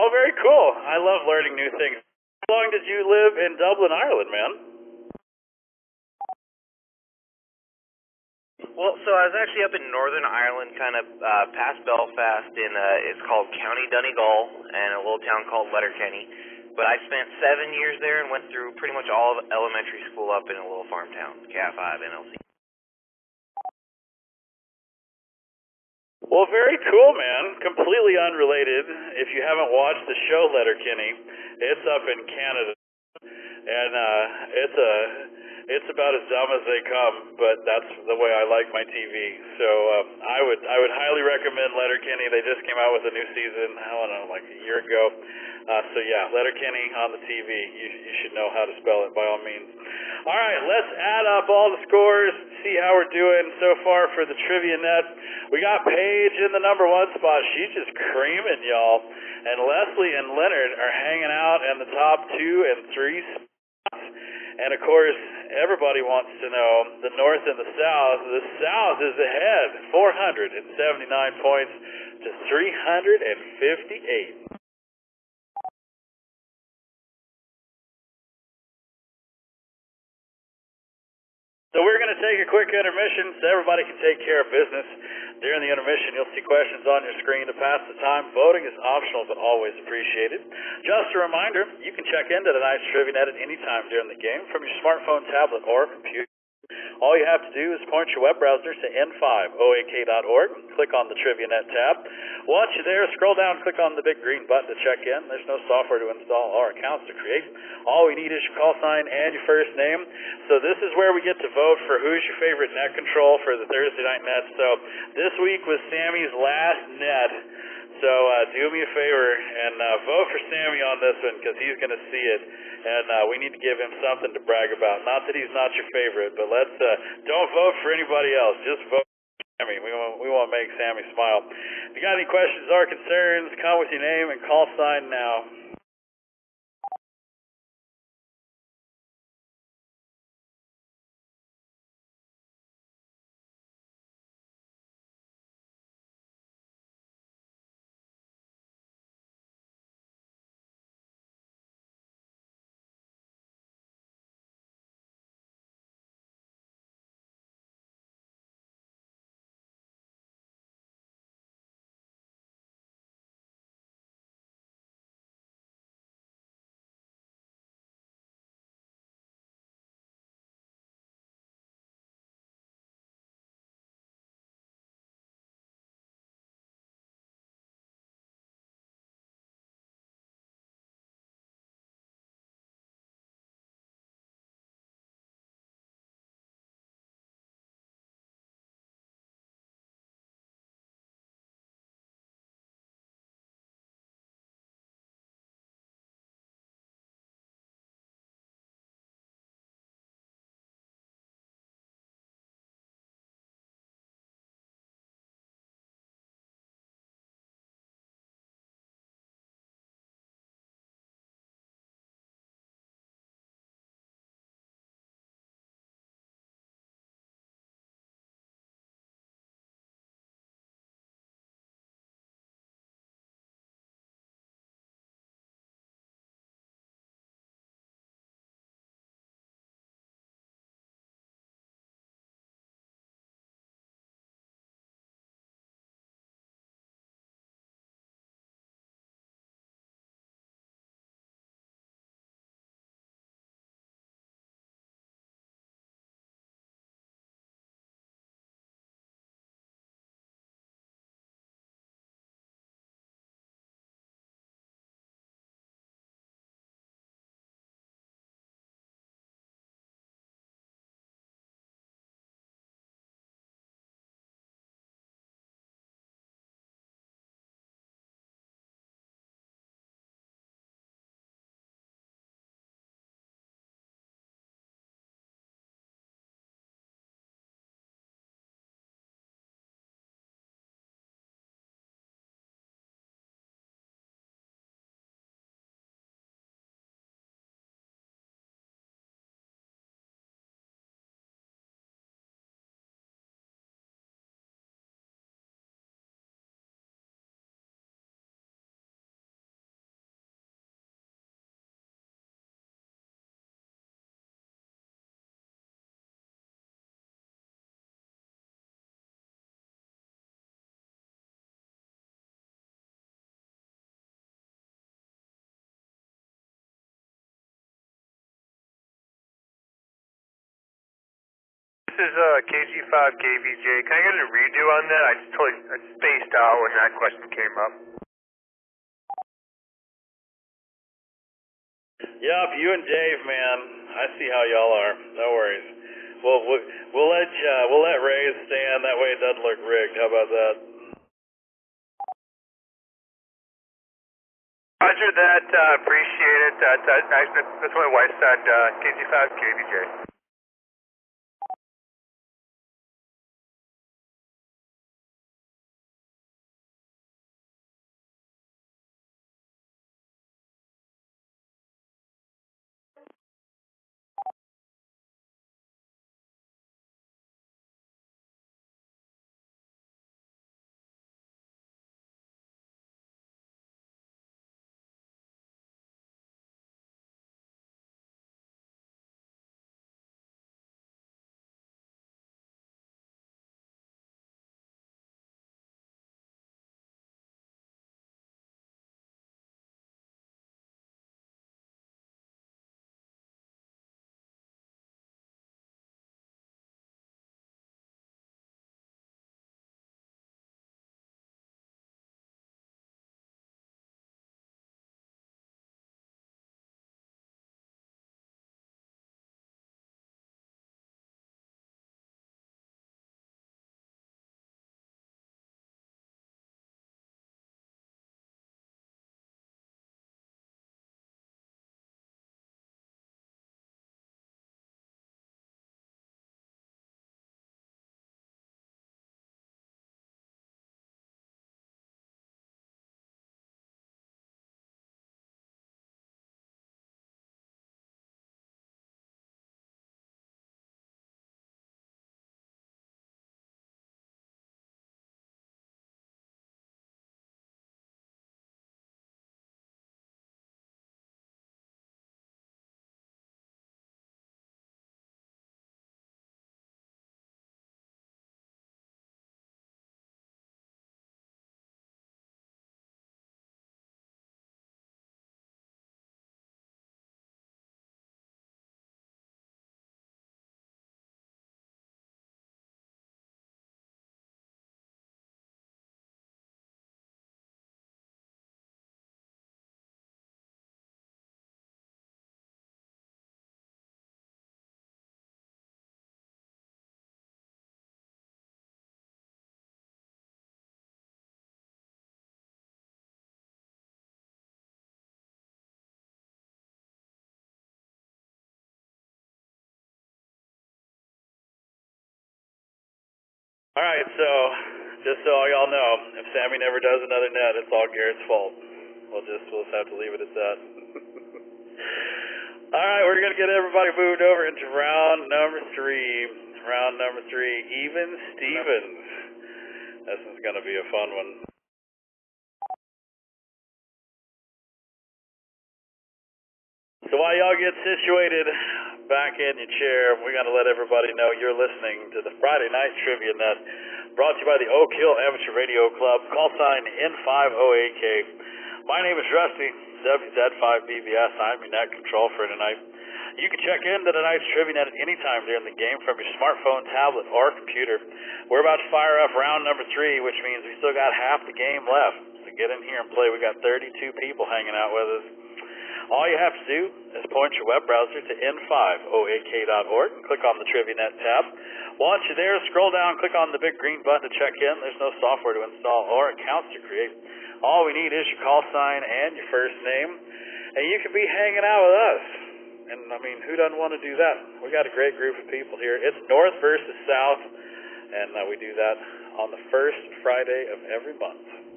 Oh, very cool. I love learning new things. How long did you live in Dublin, Ireland, man? Well, so I was actually up in Northern Ireland, kind of past Belfast, it's called County Donegal, and a little town called Letterkenny. But I spent 7 years there and went through pretty much all of elementary school up in a little farm town, KI5 NLC. Well, very cool, man. Completely unrelated. If you haven't watched the show Letterkenny, it's up in Canada, and it's about as dumb as they come, but that's the way I like my TV. So I would highly recommend Letterkenny. They just came out with a new season, I don't know, like a year ago. So yeah, Letterkenny on the TV. You should know how to spell it by all means. All right, let's add up all the scores, see how we're doing so far for the Trivia Net. We got Paige in the number 1 spot. She's just creaming, y'all. And Leslie and Leonard are hanging out in the top 2 and 3 spots. And of course, everybody wants to know the North and the South. The South is ahead, 479 points to 358. So we're going to take a quick intermission so everybody can take care of business. During the intermission, you'll see questions on your screen to pass the time. Voting is optional but always appreciated. Just a reminder, you can check into tonight's Trivia Net at any time during the game from your smartphone, tablet, or computer. All you have to do is point your web browser to n5oak.org, click on the Trivia Net tab. Once you're there, scroll down, click on the big green button to check in. There's no software to install or accounts to create. All we need is your call sign and your first name. So this is where we get to vote for who's your favorite net control for the Thursday night net. So this week was Sammy's last net. So do me a favor and vote for Sammy on this one because he's going to see it. And we need to give him something to brag about. Not that he's not your favorite, but don't vote for anybody else. Just vote for Sammy. We want to make Sammy smile. If you got any questions or concerns, come with your name and call sign now. This is KG5KVJ. Can I get a redo on that? I spaced out when that question came up. Yup, you and Dave, man. I see how y'all are. No worries. We'll let Ray stand. That way it doesn't look rigged. How about that? Roger that. Appreciate it. That's what my wife said. KG5KVJ. All right, so just so all y'all know, if Sammy never does another net, it's all Garrett's fault. We'll just have to leave it at that. All right, we're gonna get everybody moved over into round number 3. Round number 3, Even Stevens. This is gonna be a fun one. So while y'all get situated back in your chair, we got to let everybody know you're listening to the Friday Night Trivia Net, brought to you by the Oak Hill Amateur Radio Club, call sign N508K. My name is Rusty, WZ5BBS. I'm your net control for tonight. You can check into tonight's Trivia Net at any time during the game from your smartphone, tablet, or computer. We're about to fire up round number 3, which means we still got half the game left. So get in here and play. We got 32 people hanging out with us. All you have to do is point your web browser to n508k.org and click on the TriviaNet tab. Once you're there, scroll down, click on the big green button to check in. There's no software to install or accounts to create. All we need is your call sign and your first name, and you can be hanging out with us. And, I mean, who doesn't want to do that? We got a great group of people here. It's North versus South, and we do that on the first Friday of every month.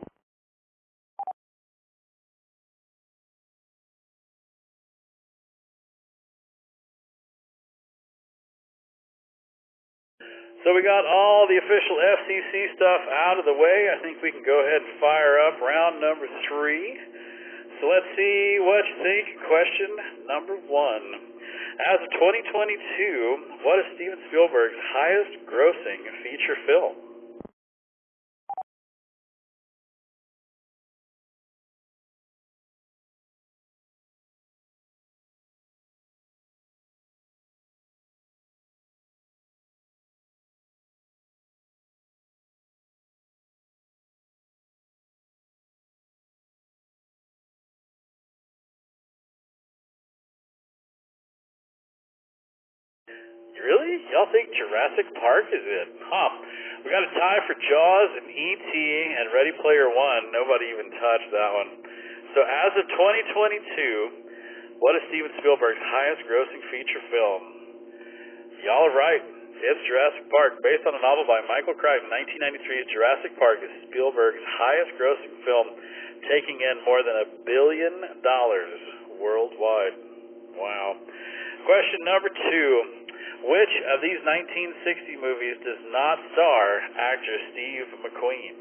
So we got all the official FCC stuff out of the way. I think we can go ahead and fire up round number 3. So let's see what you think. Question number 1. As of 2022, what is Steven Spielberg's highest grossing feature film? Really? Y'all think Jurassic Park is it? Huh. We got a tie for Jaws and E.T. and Ready Player One. Nobody even touched that one. So as of 2022, what is Steven Spielberg's highest grossing feature film? Y'all are right. It's Jurassic Park. Based on a novel by Michael Crichton, 1993, Jurassic Park is Spielberg's highest grossing film, taking in more than $1 billion worldwide. Wow. Question number 2. Which of these 1960 movies does not star actor Steve McQueen?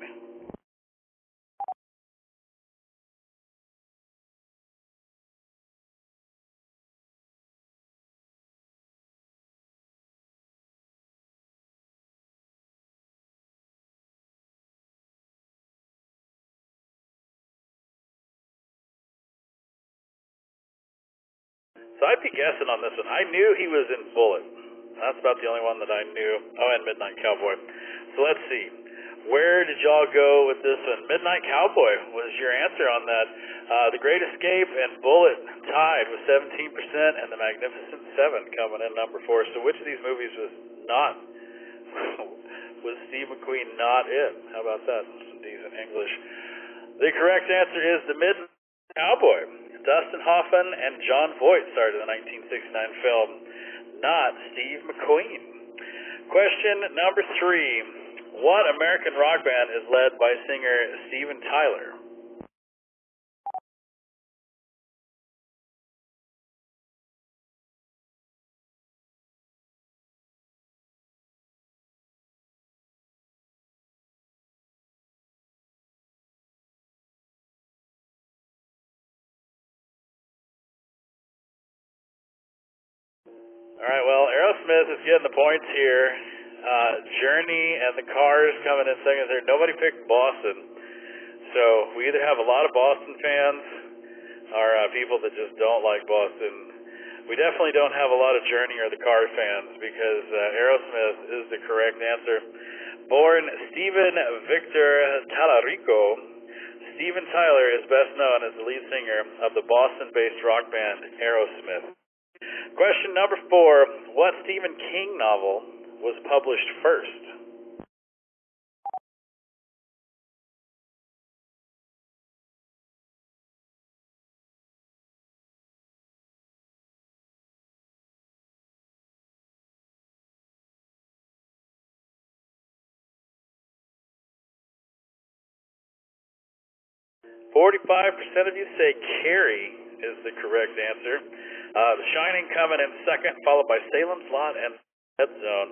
So I'd be guessing on this one. I knew he was in Bullet. That's about the only one that I knew. Oh, and Midnight Cowboy. So let's see. Where did y'all go with this one? Midnight Cowboy was your answer on that. The Great Escape and Bullet tied with 17%, and The Magnificent Seven coming in number 4. So which of these movies was not, was Steve McQueen not in? How about that? Some decent English. The correct answer is The Midnight Cowboy. Dustin Hoffman and John Voight starred in the 1969 film, not Steve McQueen. Question number 3. What American rock band is led by singer Steven Tyler? All right, well, Aerosmith is getting the points here. Journey and the Cars coming in second there. Nobody picked Boston. So we either have a lot of Boston fans or people that just don't like Boston. We definitely don't have a lot of Journey or the Cars fans because Aerosmith is the correct answer. Born Stephen Victor Tallarico, Steven Tyler is best known as the lead singer of the Boston-based rock band Aerosmith. Question number 4. What Stephen King novel was published first? %of you say Carrie is the correct answer. The Shining coming in second, followed by Salem's Lot and Dead Zone.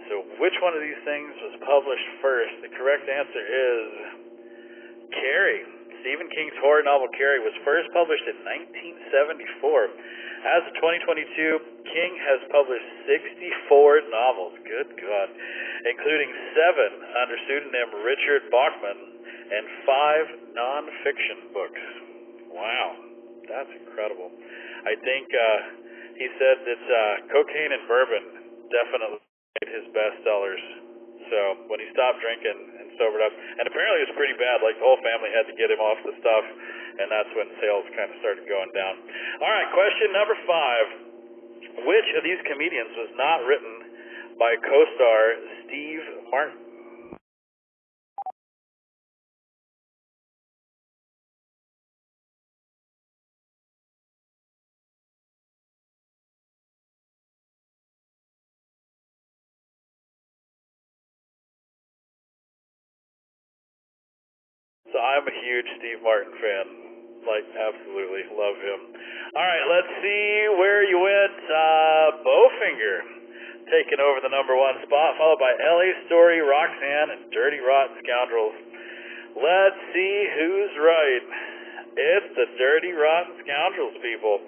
So which one of these things was published first? The correct answer is Carrie. Stephen King's horror novel Carrie was first published in 1974. As of 2022, King has published 64 novels, good God, including 7 under pseudonym Richard Bachman and 5 non-fiction books. Wow, that's incredible. I think he said that Cocaine and Bourbon definitely made his bestsellers. So when he stopped drinking and sobered up, and apparently it was pretty bad, like the whole family had to get him off the stuff, and that's when sales kind of started going down. All right, question number 5. Which of these comedians was not written by co-star Steve Martin? So I'm a huge Steve Martin fan. Like, absolutely love him. All right, let's see where you went. Bowfinger taking over the number 1 spot, followed by L.A. Story, Roxanne, and Dirty Rotten Scoundrels. Let's see who's right. It's the Dirty Rotten Scoundrels, people.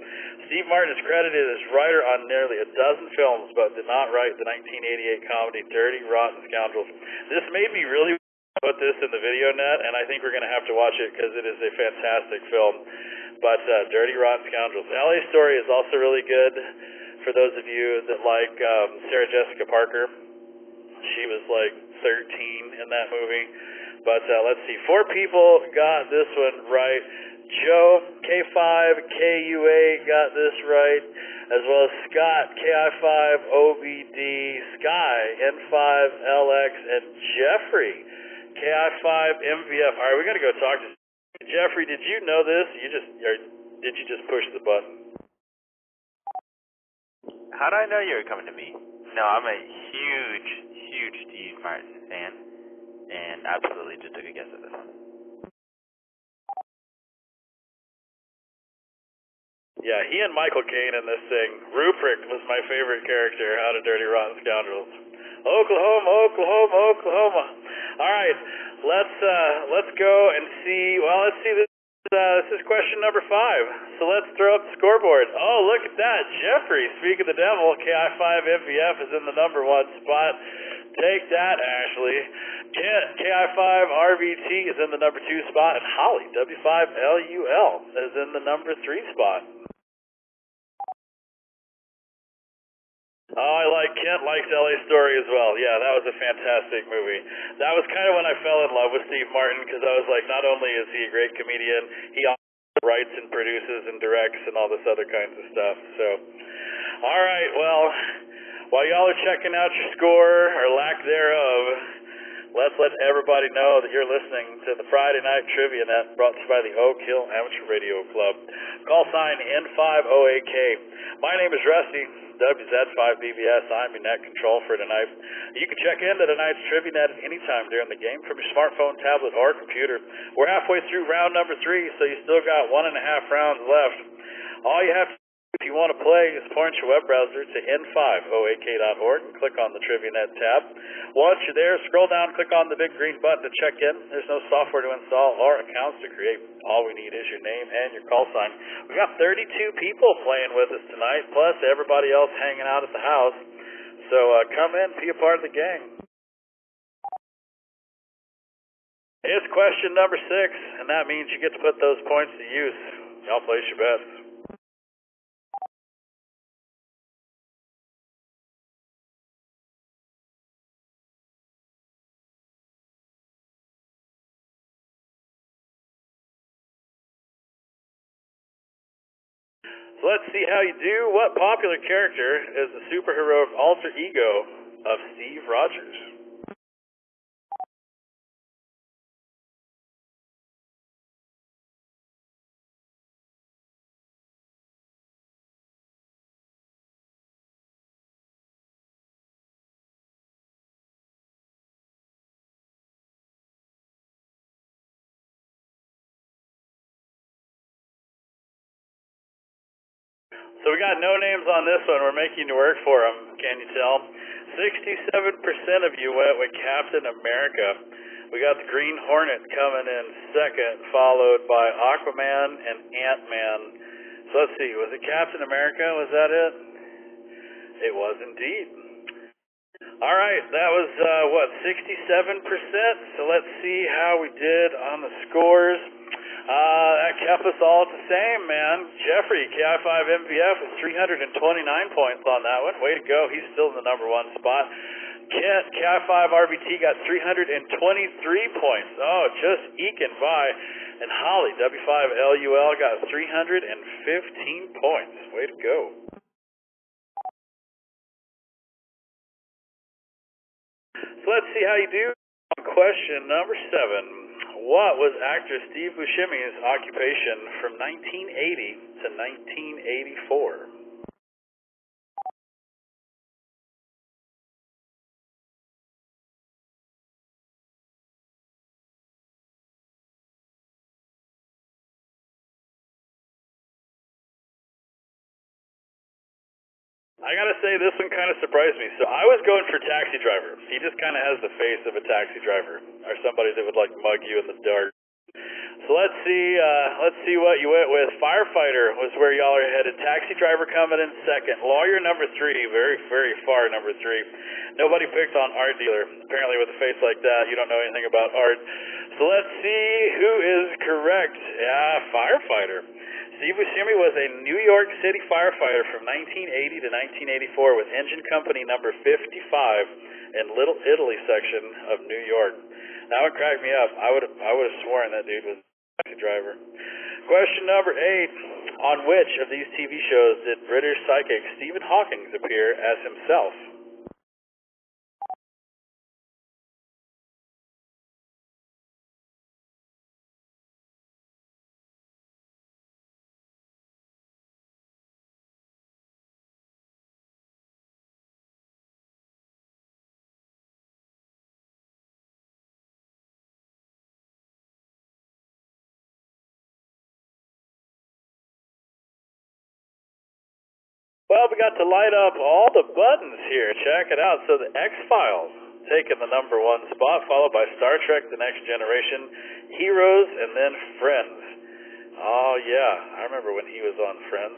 Steve Martin is credited as writer on nearly a dozen films, but did not write the 1988 comedy Dirty Rotten Scoundrels. This made me really put this in the video net, and I think we're going to have to watch it because it is a fantastic film. But Dirty Rotten Scoundrels. L.A. Story is also really good for those of you that like Sarah Jessica Parker. She was like 13 in that movie. But let's see. 4 people got this one right. Joe, K5, KU8 got this right. as well as Scott, KI5OBD, Sky, N5LX, and Jeffrey, KI5MVF. All right, we got to go talk to Jeffrey. Did you know this? Did you just push the button? How did I know you were coming to me? No, I'm a huge Steve Martin fan, and absolutely just took a guess at this one. Yeah, he and Michael Caine in this thing. Ruprecht was my favorite character out of Dirty Rotten Scoundrels. Oklahoma. All right, let's go and see. Well, let's see this. This is question number 5. So let's throw up the scoreboard. Oh, look at that, Jeffrey. Speak of the devil, KI5MVF is in the number 1 spot. Take that, Ashley. KI5RVT is in the number 2 spot, and Holly W5LUL is in the number 3 spot. Oh, Kent likes LA Story as well. Yeah, that was a fantastic movie. That was kind of when I fell in love with Steve Martin, because I was like, not only is he a great comedian, he also writes and produces and directs and all this other kinds of stuff. So, all right, well, while y'all are checking out your score, or lack thereof, let's let everybody know that you're listening to the Friday Night Trivia Net, brought to you by the Oak Hill Amateur Radio Club. Call sign N5OAK. My name is Rusty, WZ5BBS. I'm your net control for tonight. You can check into tonight's Trivia Net at any time during the game from your smartphone, tablet, or computer. We're halfway through round number 3, so you still got 1.5 rounds left. All you have to do if you want to play is point your web browser to n5oak.org and click on the Trivia Net tab. Once you're there, scroll down, click on the big green button to check in. There's no software to install or accounts to create. All we need is your name and your call sign. We got 32 people playing with us tonight, plus everybody else hanging out at the house. So come in, be a part of the gang. It's question number 6, and that means you get to put those points to use. Y'all place your bets. So let's see how you do. What popular character is the superheroic alter ego of Steve Rogers? So we got no names on this one. We're making you work for them, can you tell? 67% of you went with Captain America. We got the Green Hornet coming in second, followed by Aquaman and Ant-Man. So let's see, was it Captain America? Was that it? It was indeed. All right, that was, 67%? So let's see how we did on the scores. That kept us all at the same, man. Jeffrey, KI5MVF, with 329 points on that one. Way to go. He's still in the number 1 spot. Kent, KI5RVT, got 323 points. Oh, just eking by. And Holly, W5LUL, got 315 points. Way to go. So let's see how you do on question number 7. What was actor Steve Buscemi's occupation from 1980 to 1984? I gotta say, this one kind of surprised me. So I was going for taxi driver. He just kind of has the face of a taxi driver, or somebody that would like mug you in the dark. So let's see what you went with. Firefighter was where y'all are headed. Taxi driver coming in second. Lawyer number 3, very, very far number 3. Nobody picked on art dealer. Apparently with a face like that, you don't know anything about art. So let's see who is correct. Yeah, firefighter. Steve Buscemi was a New York City firefighter from 1980 to 1984 with engine company number 55 in Little Italy section of New York. That would crack me up. I would have sworn that dude was a taxi driver. Question number 8. On which of these TV shows did British psychic Stephen Hawking appear as himself? Well, we got to light up all the buttons here. Check it out. So the X-Files taking the #1 spot, followed by Star Trek The Next Generation, Heroes, and then Friends. Oh, yeah. I remember when he was on Friends.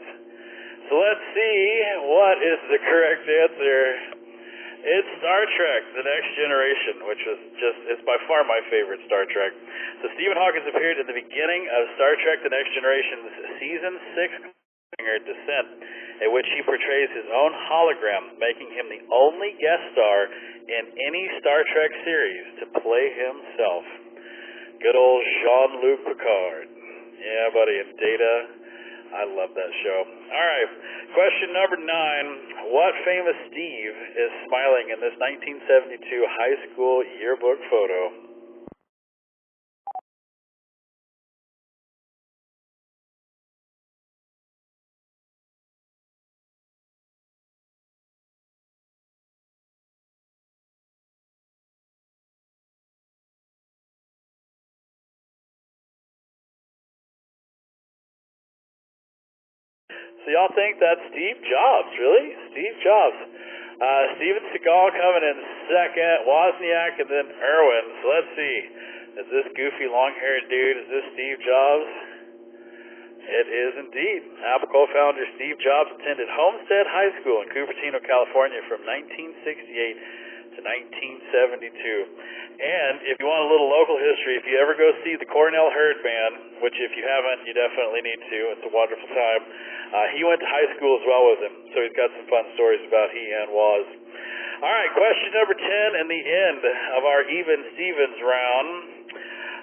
So let's see what is the correct answer. It's Star Trek The Next Generation, which was it's by far my favorite Star Trek. So Stephen Hawking appeared at the beginning of Star Trek The Next Generation's Season 6 Descent, in which he portrays his own hologram, making him the only guest star in any Star Trek series to play himself. Good old Jean-Luc Picard. Yeah, buddy, and Data. I love that show. All right, question number 9. What famous Steve is smiling in this 1972 high school yearbook photo? So y'all think that's Steve Jobs, really? Steve Jobs. Steven Seagal coming in second, Wozniak, and then Irwin. So let's see. Is this goofy long-haired dude, is this Steve Jobs? It is indeed. Apple co-founder Steve Jobs attended Homestead High School in Cupertino, California from 1968 to 1972. And if you want a little local history, if you ever go see the Cornell Herd Band, which if you haven't, you definitely need to. It's a wonderful time. He went to high school as well with him, so he's got some fun stories about he and Woz. All right, question number 10 and the end of our Even Stevens round.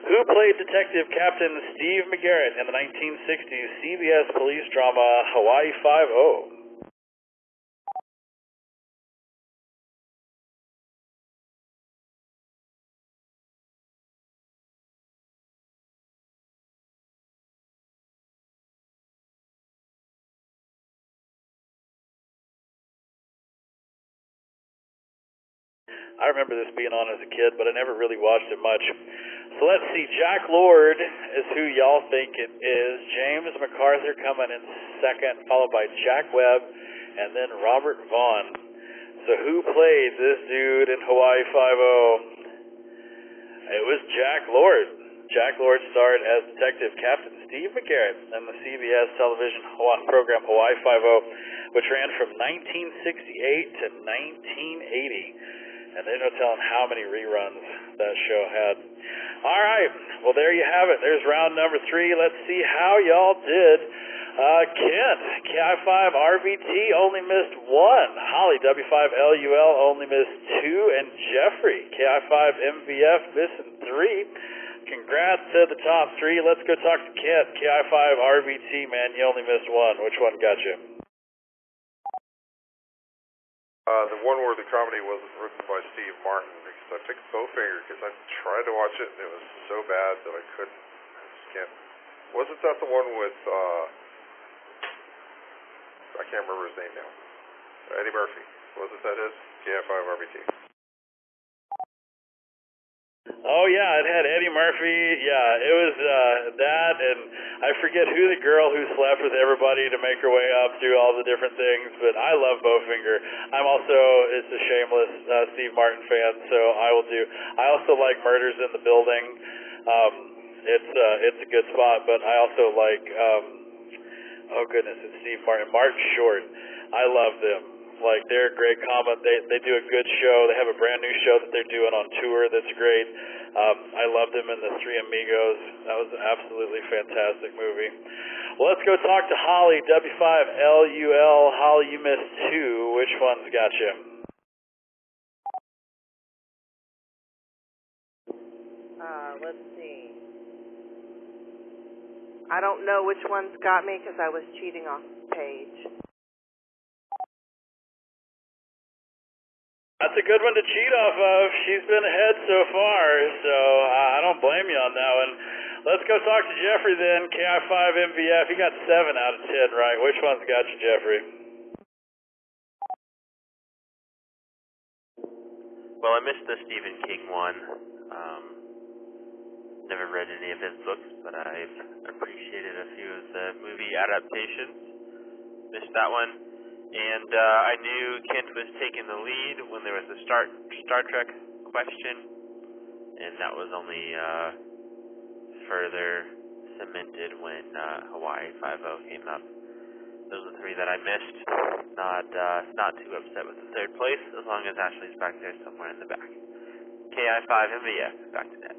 Who played Detective Captain Steve McGarrett in the 1960s CBS police drama Hawaii Five-0? I remember this being on as a kid, but I never really watched it much. So let's see. Jack Lord is who y'all think it is. James MacArthur coming in second, followed by Jack Webb, and then Robert Vaughn. So who played this dude in Hawaii Five-0? It was Jack Lord. Jack Lord starred as Detective Captain Steve McGarrett in the CBS television program Hawaii Five-0, which ran from 1968 to 1980. And there's no telling how many reruns that show had. All right. Well, there you have it. There's round number 3. Let's see how y'all did. Kent, KI5 RVT only missed 1. Holly, W5LUL only missed 2. And Jeffrey, KI5 MVF missing 3. Congrats to the top 3. Let's go talk to Kent, KI5 RVT, man. You only missed 1. Which one got you? The one where the comedy wasn't written by Steve Martin, because I picked Bowfinger because I tried to watch it and it was so bad that I couldn't. I just can't. Wasn't that the one with, I can't remember his name now. Eddie Murphy. Wasn't that his? KI5 RBT. Oh, yeah, it had Eddie Murphy. Yeah, it was that, and I forget who the girl who slept with everybody to make her way up through all the different things, but I love Bowfinger. I'm also, it's a shameless Steve Martin fan, so I also like Murders in the Building. It's a good spot, but I also like, oh goodness, it's Steve Martin. Martin Short. I love them. Like, they're a great combo. They do a good show. They have a brand new show that they're doing on tour that's great. I love them in The Three Amigos. That was an absolutely fantastic movie. Well, let's go talk to Holly, W5LUL. Holly, you missed 2. Which one's got you? Let's see. I don't know which one's got me because I was cheating off Paige. That's a good one to cheat off of. She's been ahead so far, so I don't blame you on that one. Let's go talk to Jeffrey then, KI5 MVF. He got 7 out of 10, right? Which one's got you, Jeffrey? Well, I missed the Stephen King one. Never read any of his books, but I've appreciated a few of the movie adaptations. Missed that one. And I knew Kent was taking the lead when there was the Star Trek question, and that was only further cemented when Hawaii 5-0 came up. Those are the 3 that I missed. Not too upset with the 3rd place, as long as Ashley's back there somewhere in the back. KI5 MVF, back to net.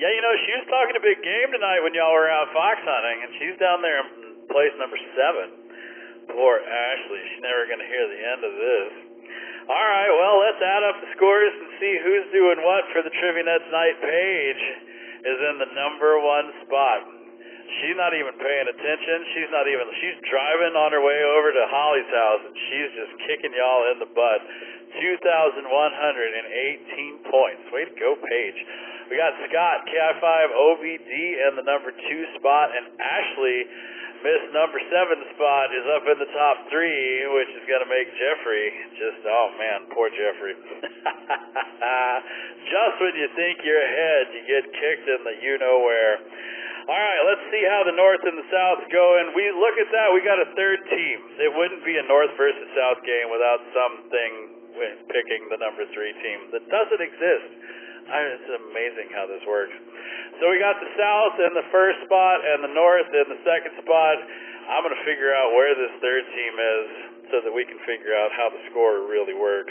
Yeah, you know, she was talking a big game tonight when y'all were out fox hunting, and she's down there in place number 7. Poor Ashley, she's never going to hear the end of this. All right, well, let's add up the scores and see who's doing what for the Trivia Net tonight. Paige is in the number 1 spot. She's not even paying attention. She's driving on her way over to Holly's house, and she's just kicking y'all in the butt. 2,118 points. Way to go, Paige. We got Scott, KI5 OVD in the number 2 spot, and Ashley, Miss number 7 spot, is up in the top 3, which is going to make Jeffrey just, oh man, poor Jeffrey. Just when you think you're ahead, you get kicked in the you-know-where. All right, let's see how the North and the South going. We look at that, we got a 3rd team. It wouldn't be a North versus South game without something picking the number 3 team. That doesn't exist. It's amazing how this works. So we got the South in the 1st spot and the North in the 2nd spot. I'm going to figure out where this 3rd team is so that we can figure out how the score really works.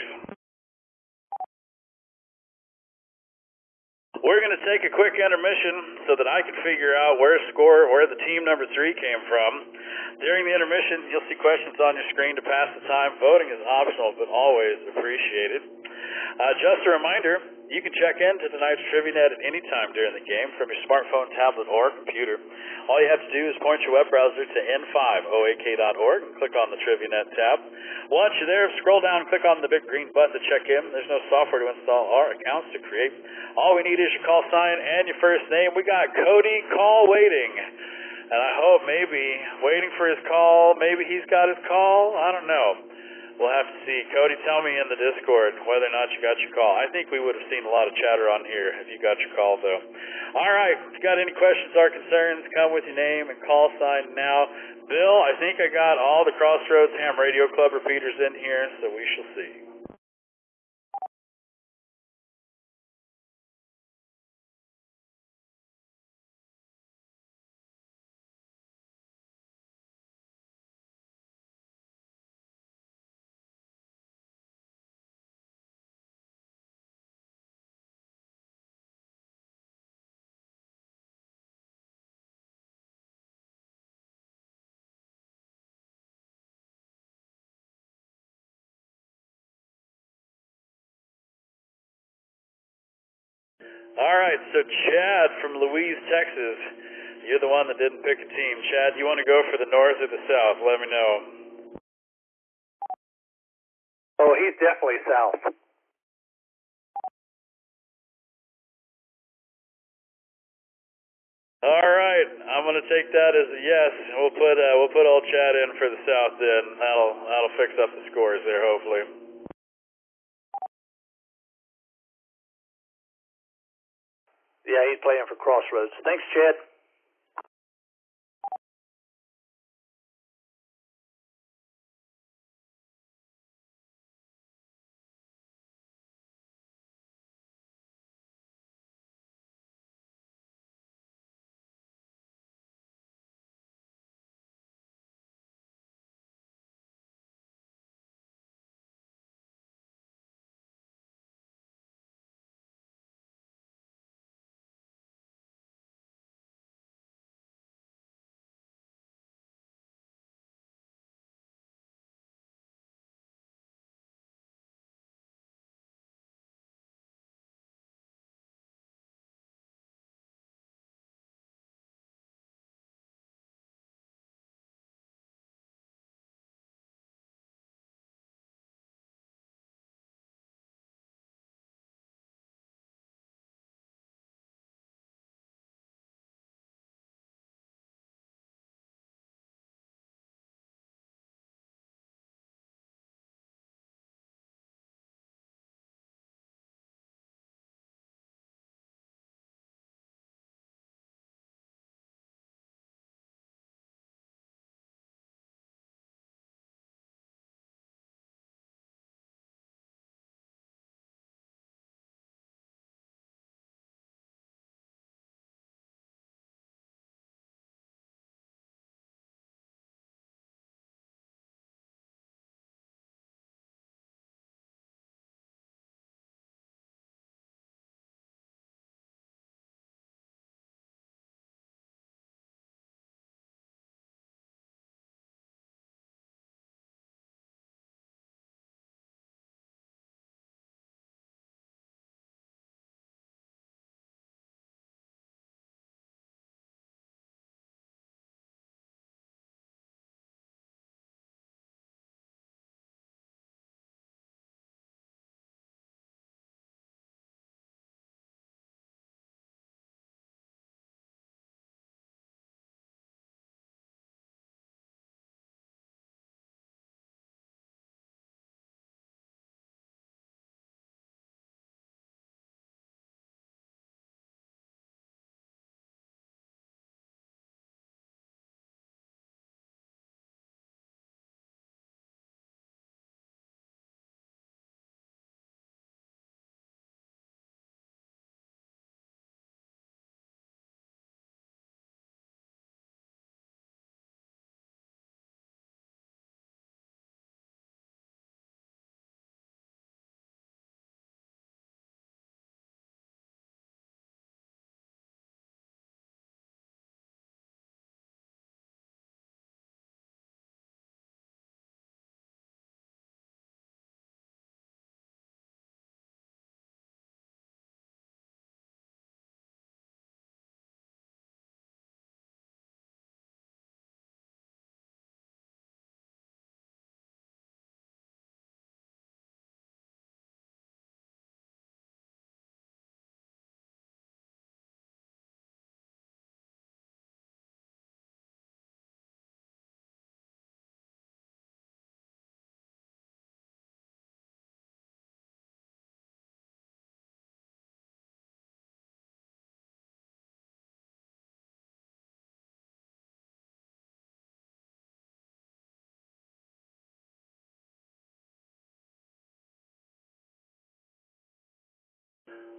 We're going to take a quick intermission so that I can figure out where the team number 3 came from. During the intermission, you'll see questions on your screen to pass the time. Voting is optional, but always appreciated. Just a reminder, you can check into tonight's Trivia Net at any time during the game from your smartphone, tablet, or computer. All you have to do is point your web browser to n5oak.org and click on the Trivia Net tab. Once you're there, scroll down and click on the big green button to check in. There's no software to install or accounts to create. All we need is your call sign and your first name. We got Cody Call waiting. And I hope maybe waiting for his call, maybe he's got his call. I don't know. We'll have to see. Cody, tell me in the Discord whether or not you got your call. I think we would have seen a lot of chatter on here if you got your call, though. All right. If you got any questions or concerns, come with your name and call sign now. Bill, I think I got all the Crossroads Ham Radio Club repeaters in here, so we shall see. All right, so Chad from Louise, Texas, you're the one that didn't pick a team. Chad, you want to go for the North or the South? Let me know. Oh, he's definitely South. All right, I'm going to take that as a yes. We'll put old Chad in for the South then. That'll fix up the scores there, hopefully. Yeah, he's playing for Crossroads. Thanks, Chad.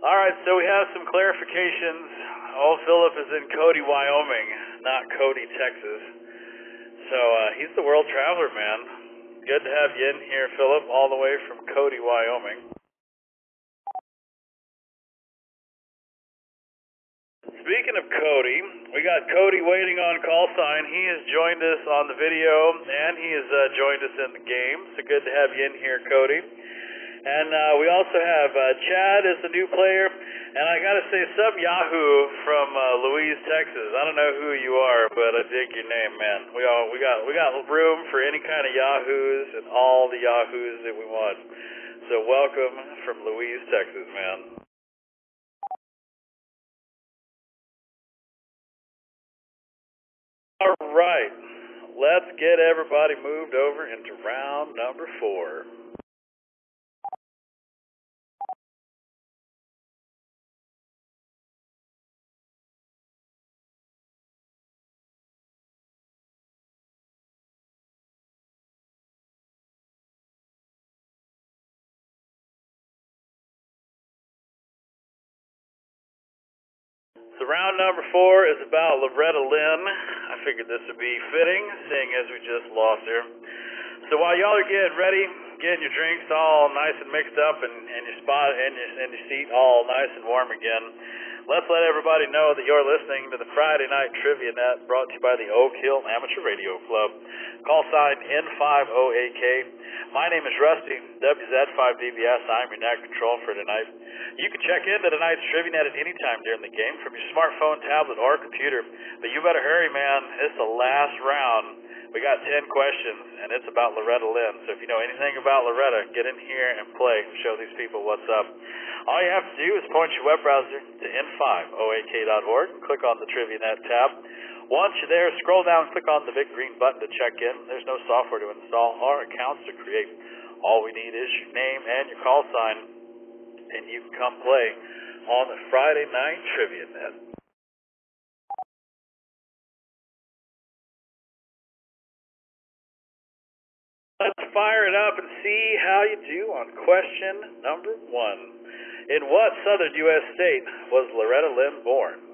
All right, so we have some clarifications. Old Philip is in Cody, Wyoming, not Cody, Texas. So he's the world traveler, man. Good to have you in here, Philip, all the way from Cody, Wyoming. Speaking of Cody, we got Cody waiting on call sign. He has joined us on the video, and he has joined us in the game. So good to have you in here, Cody. And we also have Chad as the new player. And I got to say, some Yahoo from Louise, Texas. I don't know who you are, but I dig your name, man. We got room for any kind of Yahoos and all the Yahoos that we want. So welcome from Louise, Texas, man. All right, let's get everybody moved over into round number 4. So round number 4 is about Loretta Lynn. I figured this would be fitting, seeing as we just lost her. So while y'all are getting ready, getting your drinks all nice and mixed up and your spot and your seat all nice and warm again, let's let everybody know that you're listening to the Friday Night Trivia Net, brought to you by the Oak Hill Amateur Radio Club. Call sign N50AK. My name is Rusty, WZ5DBS. I'm your net control for tonight. You can check into tonight's Trivia Net at any time during the game from your smartphone, tablet, or computer. But you better hurry, man. It's the last round. We got 10 questions, and it's about Loretta Lynn. So if you know anything about Loretta, get in here and play and show these people what's up. All you have to do is point your web browser to n5oak.org and click on the Trivia Net tab. Once you're there, scroll down and click on the big green button to check in. There's no software to install or accounts to create. All we need is your name and your call sign, and you can come play on the Friday Night Trivia Net. Let's fire it up and see how you do on question number 1. In what southern U.S. state was Loretta Lynn born?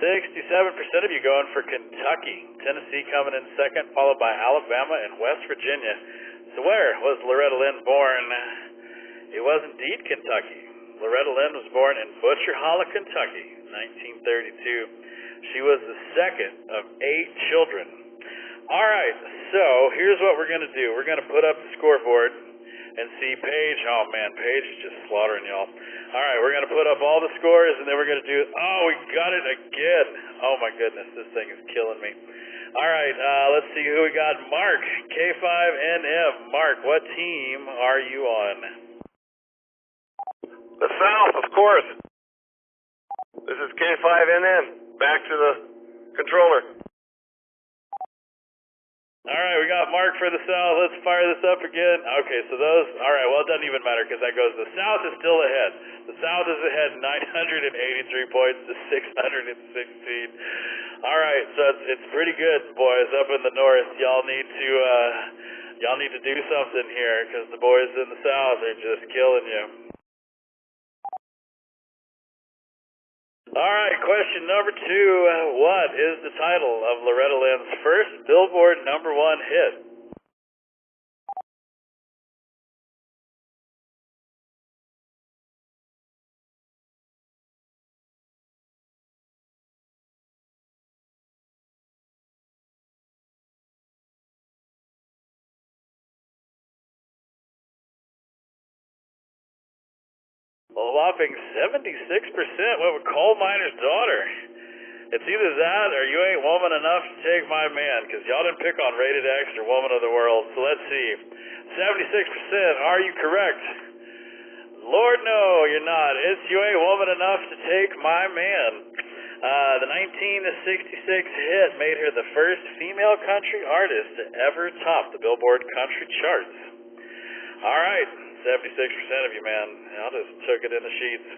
%, of you going for Kentucky. Tennessee coming in second, followed by Alabama and West Virginia. So where was Loretta Lynn born? It was indeed Kentucky. Loretta Lynn was born in Butcher Hollow, Kentucky, 1932. She was the second of 8 children. All right, so here's what we're going to do. We're going to put up the scoreboard and see Paige. Oh, man, Paige is just slaughtering y'all. All right, we're going to put up all the scores, and then we're going to do, oh, we got it again. Oh, my goodness, this thing is killing me. All right, let's see who we got. Mark, K5NM. Mark, what team are you on? The South, of course. This is K5NN. Back to the controller. All right, we got Mark for the South. Let's fire this up again. Okay, so those, all right, well, it doesn't even matter because that goes, the South is still ahead. The South is ahead 983 points to 616. All right, so it's pretty good, boys, up in the North. Y'all need to do something here because the boys in the South are just killing you. All right, question number 2. What is the title of Loretta Lynn's first Billboard #1 hit? A whopping 76% went with Coal Miner's Daughter. It's either that or You Ain't Woman Enough to Take My Man, because y'all didn't pick on Rated X or Woman of the World. So let's see. 76%, are you correct? Lord, no, you're not. It's You Ain't Woman Enough to Take My Man. The 1966 hit made her the first female country artist to ever top the Billboard country charts. All right, 76% of you, man. I just took it in the sheets.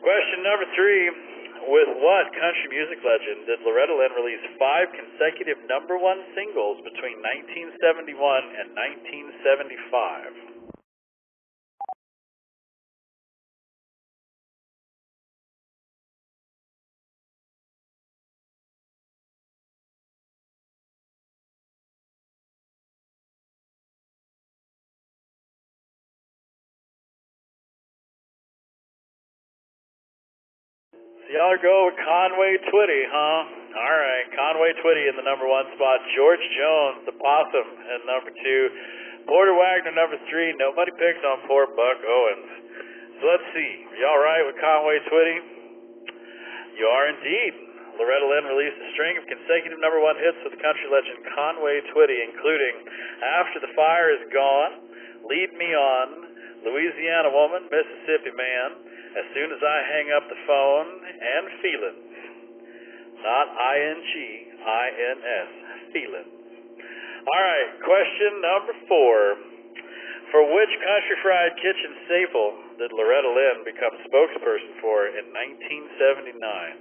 Question number 3. With what country music legend did Loretta Lynn release 5 consecutive #1 singles between 1971 and 1975? So y'all are going with Conway Twitty, huh? All right, Conway Twitty in the #1 spot. George Jones, the Possum, at number 2. Porter Wagner, number 3. Nobody picked on poor Buck Owens. So let's see. Are y'all right with Conway Twitty? You are indeed. Loretta Lynn released a string of consecutive #1 hits with country legend Conway Twitty, including After the Fire Is Gone, Lead Me On, Louisiana Woman, Mississippi Man, As Soon As I Hang Up the Phone, and Feelings. Not I-N-G-I-N-S. Feelings. All right, question number 4. For which Country Fried Kitchen staple did Loretta Lynn become spokesperson for in 1979?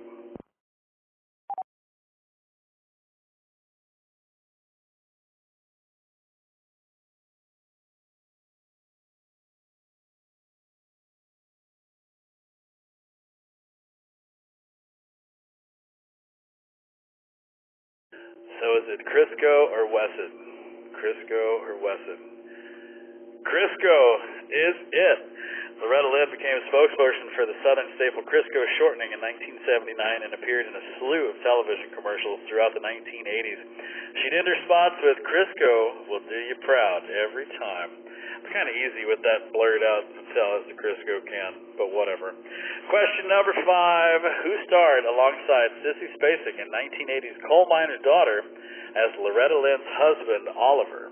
So is it Crisco or Wesson? Crisco or Wesson? Crisco is it. Loretta Lynn became a spokesperson for the Southern staple Crisco shortening in 1979 and appeared in a slew of television commercials throughout the 1980s. She did her spots with Crisco will do you proud every time. It's kind of easy with that blurred out tell as the Crisco can, but whatever. Question number 5. Who starred alongside Sissy Spacek in 1980's Coal Miner's Daughter as Loretta Lynn's husband, Oliver?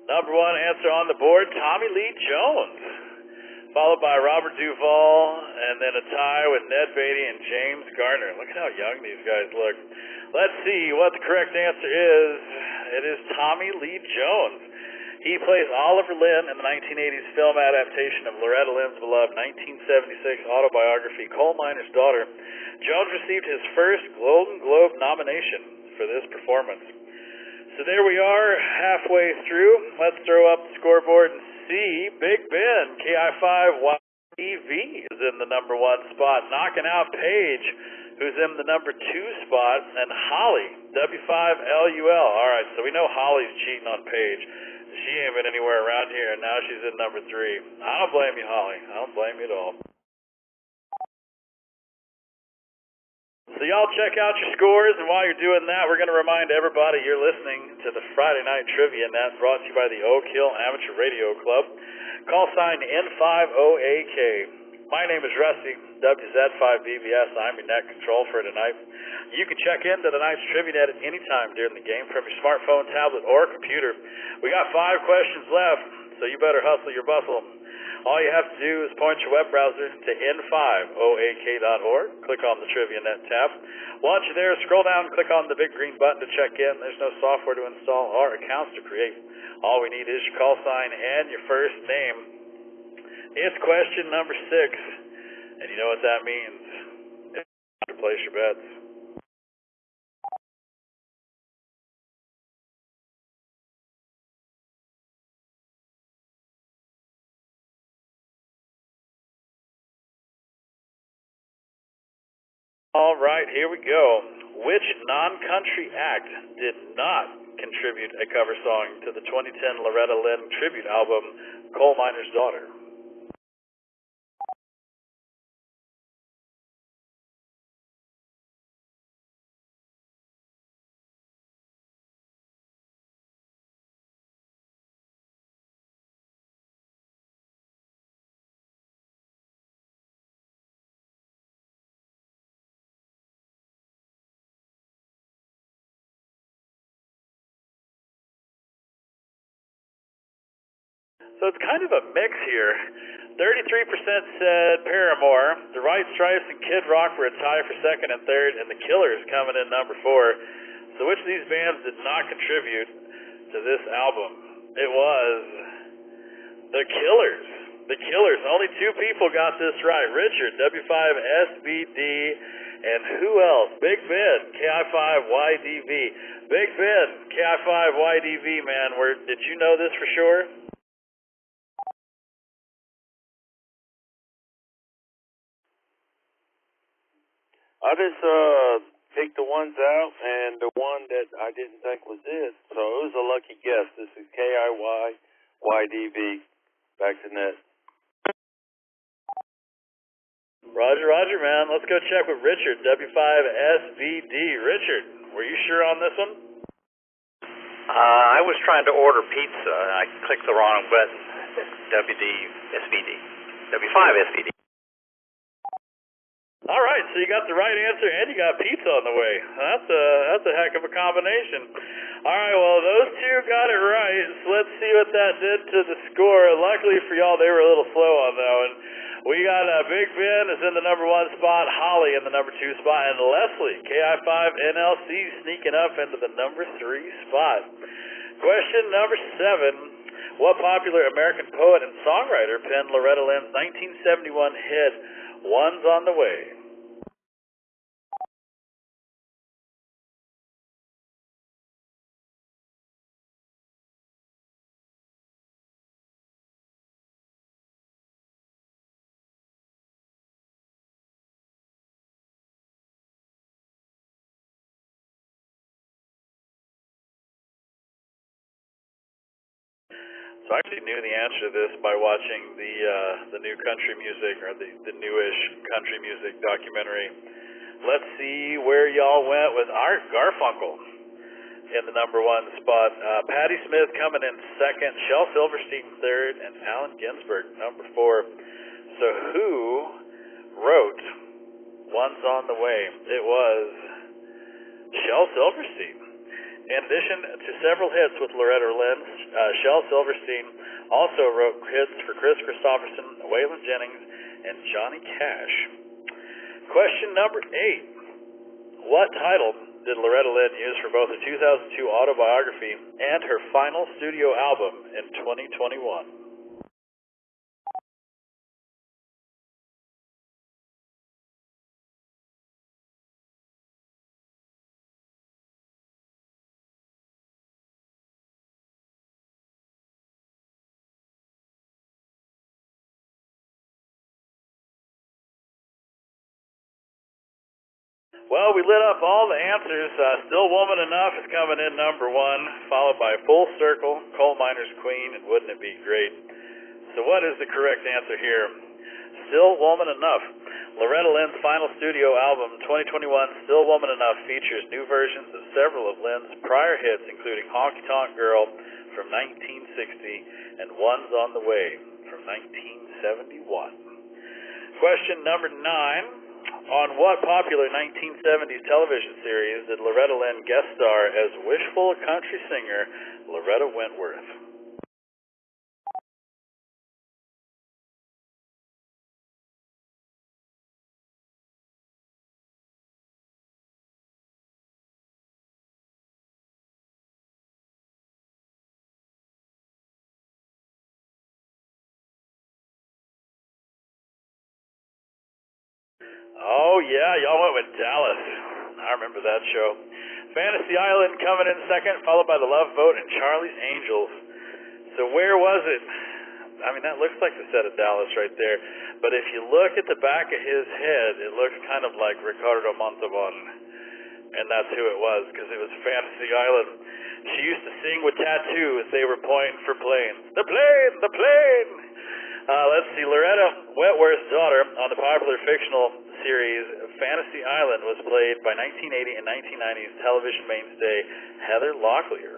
Number 1 answer on the board, Tommy Lee Jones, followed by Robert Duvall, and then a tie with Ned Beatty and James Garner. Look at how young these guys look. Let's see what the correct answer is. It is Tommy Lee Jones. He plays Oliver Lynn in the 1980s film adaptation of Loretta Lynn's beloved 1976 autobiography, Coal Miner's Daughter. Jones received his first Golden Globe nomination for this performance. So there we are, halfway through. Let's throw up the scoreboard and see. Big Ben, KI5YEV, is in the number 1 spot, knocking out Paige, who's in the number 2 spot, and Holly, W5LUL. All right, so we know Holly's cheating on Paige. She ain't been anywhere around here, and now she's in number 3. I don't blame you, Holly. I don't blame you at all. So y'all check out your scores, and while you're doing that, we're going to remind everybody you're listening to the Friday Night Trivia, and that's brought to you by the Oak Hill Amateur Radio Club. Call sign N50AK. My name is Rusty, WZ5BBS. I'm your net control for tonight. You can check into tonight's Trivia Net at any time during the game from your smartphone, tablet, or computer. We got 5 questions left, so you better hustle your bustle. All you have to do is point your web browser to n5oak.org, click on the Trivia Net tab. Once you're there, scroll down and click on the big green button to check in. There's no software to install or accounts to create. All we need is your call sign and your first name. It's question number 6, and you know what that means. It's time to place your bets. All right, here we go. Which non-country act did not contribute a cover song to the 2010 Loretta Lynn tribute album, Coal Miner's Daughter? So it's kind of a mix here. 33% said Paramore. The White Stripes and Kid Rock were a tie for second and third, and the Killers coming in number 4. So which of these bands did not contribute to this album? It was the Killers. The Killers. Only 2 people got this right. Richard, W5SBD, and who else? Big Ben, KI5YDV. Big Ben, KI5YDV, man. Did you know this for sure? I just picked the ones out, and the one that I didn't think was it, so it was a lucky guess. This is KIYYDV. Back to net. Roger, man. Let's go check with Richard, W5SVD. Richard, were you sure on this one? I was trying to order pizza. I clicked the wrong button. WDSVD. W5SVD. All right, so you got the right answer and you got pizza on the way. That's a heck of a combination. All right, well, those 2 got it right, so let's see what that did to the score. Luckily for y'all, they were a little slow on that one. We got Big Ben is in the number 1 spot, Holly in the number 2 spot, and Leslie, KI5NLC, sneaking up into the number 3 spot. Question number 7. What popular American poet and songwriter penned Loretta Lynn's 1971 hit, One's on the Way? So I actually knew the answer to this by watching the new country music, or the newish country music documentary. Let's see where y'all went with Art Garfunkel in the number 1 spot. Patti Smith coming in second, Shel Silverstein third, and Allen Ginsberg number 4. So who wrote One's on the Way? It was Shel Silverstein. In addition to several hits with Loretta Lynn, Shel Silverstein also wrote hits for Chris Christopherson, Waylon Jennings, and Johnny Cash. Question number 8. What title did Loretta Lynn use for both the 2002 autobiography and her final studio album in 2021? Well, we lit up all the answers. Still Woman Enough is coming in number 1, followed by Full Circle, Coal Miner's Queen, and Wouldn't It Be Great? So what is the correct answer here? Still Woman Enough. Loretta Lynn's final studio album, 2021, Still Woman Enough, features new versions of several of Lynn's prior hits, including Honky Tonk Girl from 1960 and One's on the Way from 1971. Question number 9. On what popular 1970s television series did Loretta Lynn guest star as wishful country singer Loretta Wentworth? Oh, yeah, y'all went with Dallas. I remember that show. Fantasy Island coming in second, followed by The Love Boat and Charlie's Angels. So where was it? I mean, that looks like the set of Dallas right there. But if you look at the back of his head, it looks kind of like Ricardo Montalban. And that's who it was, because it was Fantasy Island. She used to sing with tattoos. They were pointing for planes. The plane! The plane! Let's see. Loretta Wentworth's daughter on the popular fictional series Fantasy Island was played by 1980 and 1990s television mainstay Heather Locklear.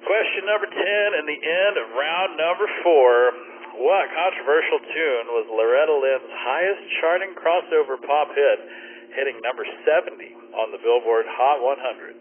Question number 10 in the end of round number 4. What controversial tune was Loretta Lynn's highest charting crossover pop hit, hitting number 70 on the Billboard Hot 100?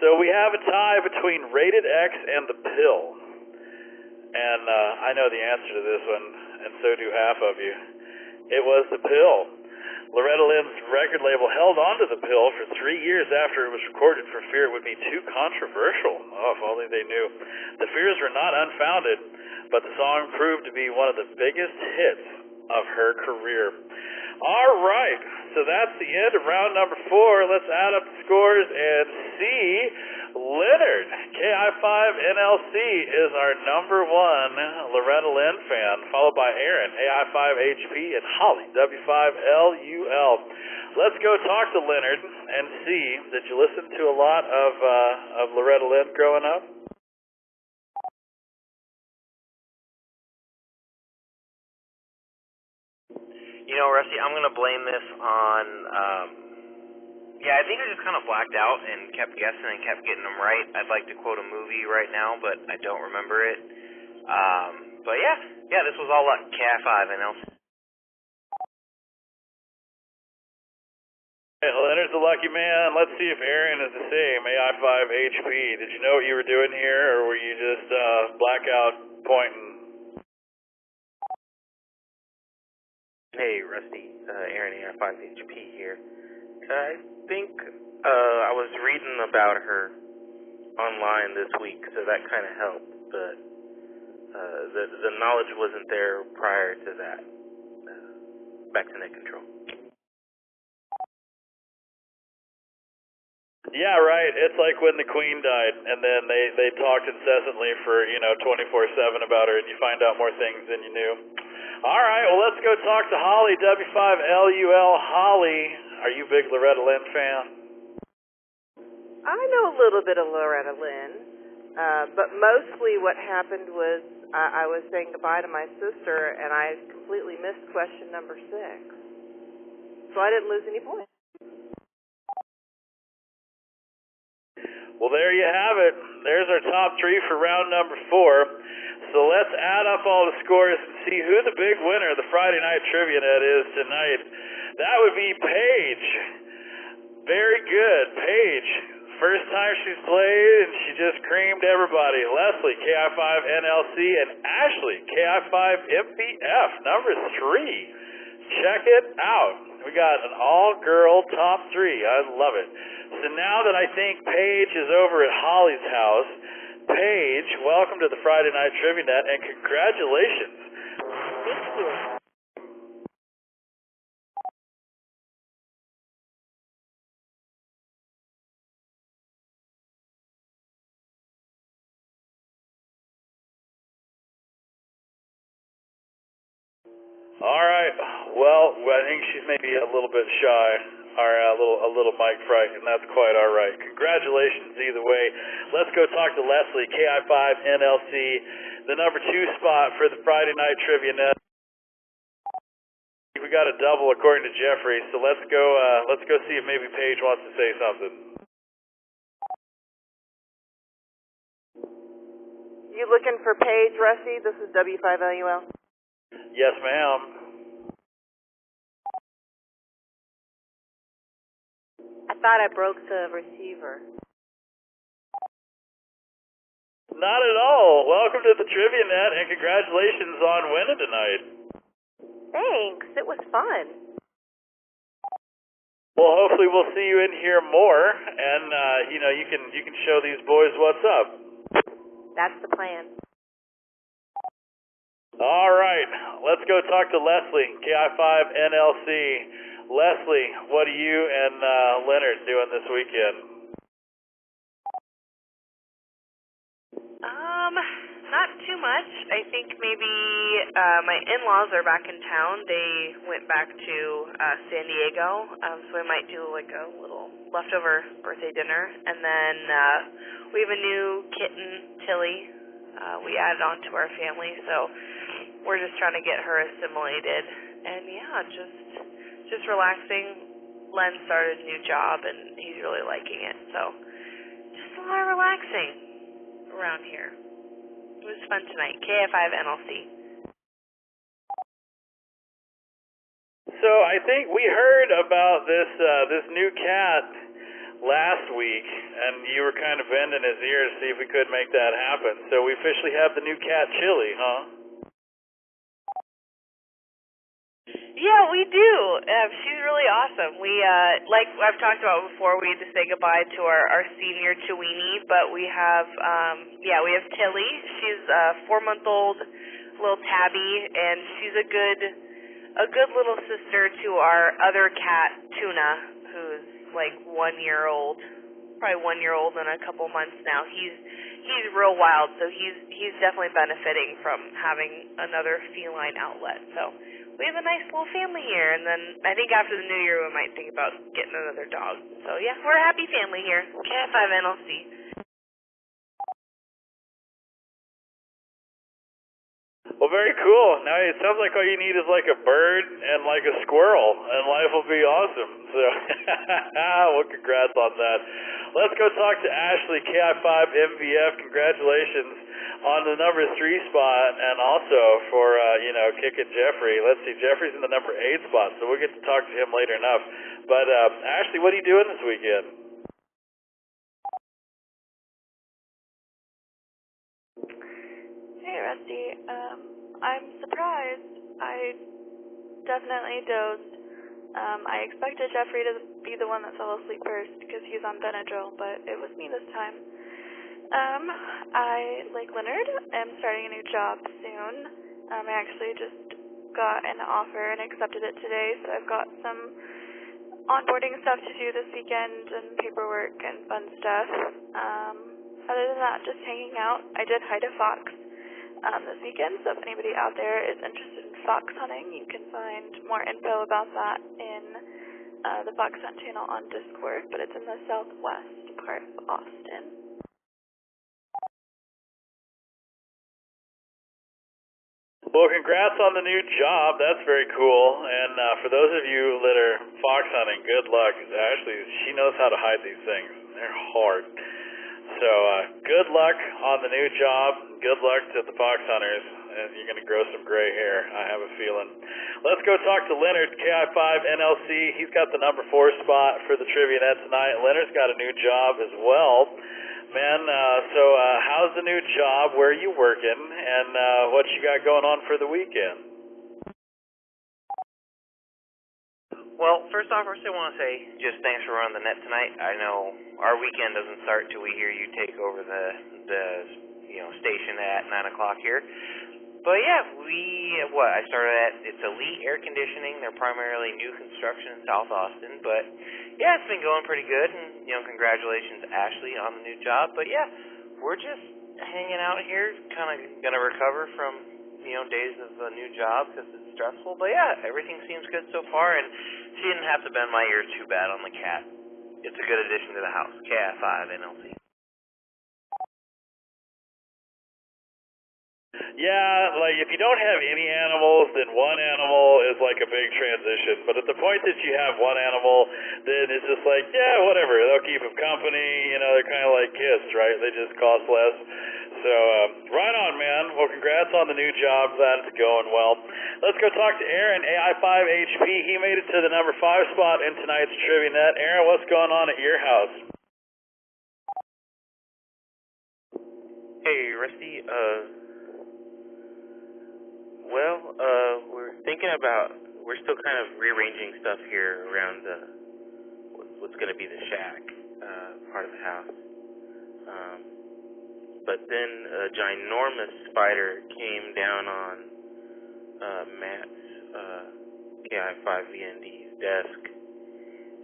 So we have a tie between Rated X and The Pill. And I know the answer to this one, and so do half of you. It was The Pill. Loretta Lynn's record label held on to The Pill for 3 years after it was recorded for fear it would be too controversial. Oh, if only they knew. The fears were not unfounded, but the song proved to be one of the biggest hits of her career. All right, so that's the end of round number 4. Let's add up the scores and see. Leonard, KI5NLC, is our number 1 Loretta Lynn fan, followed by Aaron, AI5HP, and Holly, W5LUL. Let's go talk to Leonard and see, did you listen to a lot of Loretta Lynn growing up? You know, Rusty, I'm going to blame this on, I think I just kind of blacked out and kept guessing and kept getting them right. I'd like to quote a movie right now, but I don't remember it. But yeah, this was all luck. KI5NLC. Hey, Leonard's a lucky man. Let's see if Aaron is the same, AI5HP. Did you know what you were doing here, or were you just blackout pointing? Hey, Rusty, Aaron AI5HP here. I think I was reading about her online this week, so that kind of helped, but the knowledge wasn't there prior to that. Back to net control. Yeah, right. It's like when the Queen died, and then they talked incessantly for 24/7 about her, and you find out more things than you knew. All right, well, let's go talk to Holly, W5LUL. Holly, are you a big Loretta Lynn fan? I know a little bit of Loretta Lynn, but mostly what happened was I was saying goodbye to my sister, and I completely missed question number 6. So I didn't lose any points. Well, there you have it. There's our top 3 for round number 4. So let's add up all the scores and see who the big winner of the Friday Night Trivia Net is tonight. That would be Paige. Very good. Paige. First time she's played, and she just creamed everybody. Leslie, KI5NLC, and Ashley, KI5MBF, number 3. Check it out. We got an all-girl top 3. I love it. So now that I think Paige is over at Holly's house, Paige, welcome to the Friday Night Trivia Net, and congratulations. Thank you. All right. Well, I think she's maybe a little bit shy, or a little mic fright, and that's quite all right. Congratulations either way. Let's go talk to Leslie, KI5NLC, the number 2 spot for the Friday Night Trivia Net. We got a double according to Jeffrey, so let's go see if maybe Paige wants to say something. You looking for Paige, Rusty? This is W5LUL. Yes, ma'am. I thought I broke the receiver. Not at all. Welcome to the Trivia Net, and congratulations on winning tonight. Thanks. It was fun. Well, hopefully we'll see you in here more, and you can show these boys what's up. That's the plan. All right, let's go talk to Leslie, KI5NLC. Leslie, what are you and Leonard doing this weekend? Not too much. I think maybe my in-laws are back in town. They went back to San Diego, so we might do like a little leftover birthday dinner. And then we have a new kitten, Tilly. We added on to our family, so we're just trying to get her assimilated. And yeah, just relaxing. Len started a new job, and he's really liking it. So just a lot of relaxing around here. It was fun tonight. KI5NLC. So I think we heard about this new cat last week, and you were kind of bending his ear to see if we could make that happen. So we officially have the new cat, Chili, huh? Yeah, we do. She's really awesome. We, like I've talked about before, we had to say goodbye to our senior Chiweenie, but we have, we have Tilly. She's a 4-month-old little tabby, and she's a good little sister to our other cat, Tuna, who's like 1 year old, probably 1 year old and a couple months now. He's real wild, so he's definitely benefiting from having another feline outlet. So we have a nice little family here, and then I think after the new year we might think about getting another dog. So yeah, we're a happy family here. KI5 NLC. Well, very cool. Now it sounds like all you need is like a bird and like a squirrel, and life will be awesome. So, well, congrats on that. Let's go talk to Ashley, KI5 MVF. Congratulations on the number 3 spot, and also for kicking Jeffrey. Let's see, Jeffrey's in the number 8 spot, so we'll get to talk to him later enough. But Ashley, what are you doing this weekend? Hey, Rusty. I'm surprised. I definitely dozed. I expected Jeffrey to be the one that fell asleep first because he's on Benadryl, but it was me this time. I, like Leonard, am starting a new job soon. I actually just got an offer and accepted it today, so I've got some onboarding stuff to do this weekend and paperwork and fun stuff. Other than that, just hanging out. I did hide a fox this weekend, so if anybody out there is interested in fox hunting, you can find more info about that in the Fox Hunt channel on Discord, but it's in the southwest part of Austin. Well, congrats on the new job. That's very cool. And for those of you that are fox hunting, good luck. Ashley, she knows how to hide these things. They're hard. So good luck on the new job. Good luck to the fox hunters. And you're going to grow some gray hair, I have a feeling. Let's go talk to Leonard, KI5 NLC. He's got the number 4 spot for the Trivia Net tonight. Leonard's got a new job as well. Man, so how's the new job? Where are you working? And what you got going on for the weekend? Well, first off, I want to say just thanks for running the net tonight. I know our weekend doesn't start till we hear you take over the station at 9 o'clock here. But yeah, I started at, it's Elite Air Conditioning. They're primarily new construction in South Austin. But yeah, it's been going pretty good. And, congratulations, Ashley, on the new job. But yeah, we're just hanging out here, kind of going to recover from, days of a new job because it's stressful. But yeah, everything seems good so far. And she didn't have to bend my ears too bad on the cat. It's a good addition to the house. KI5 NLC. Yeah, like if you don't have any animals, then one animal is like a big transition. But at the point that you have one animal, then it's just like, yeah, whatever. They'll keep them company. They're kind of like kids, right? They just cost less. So, right on, man. Well, congrats on the new job. Glad it's going well. Let's go talk to Aaron, AI5HP. He made it to the number 5 spot in tonight's Trivia Net. Aaron, what's going on at your house? Hey, Rusty. We're still kind of rearranging stuff here around what's going to be the shack part of the house. But then a ginormous spider came down on Matt's KI5VND's desk.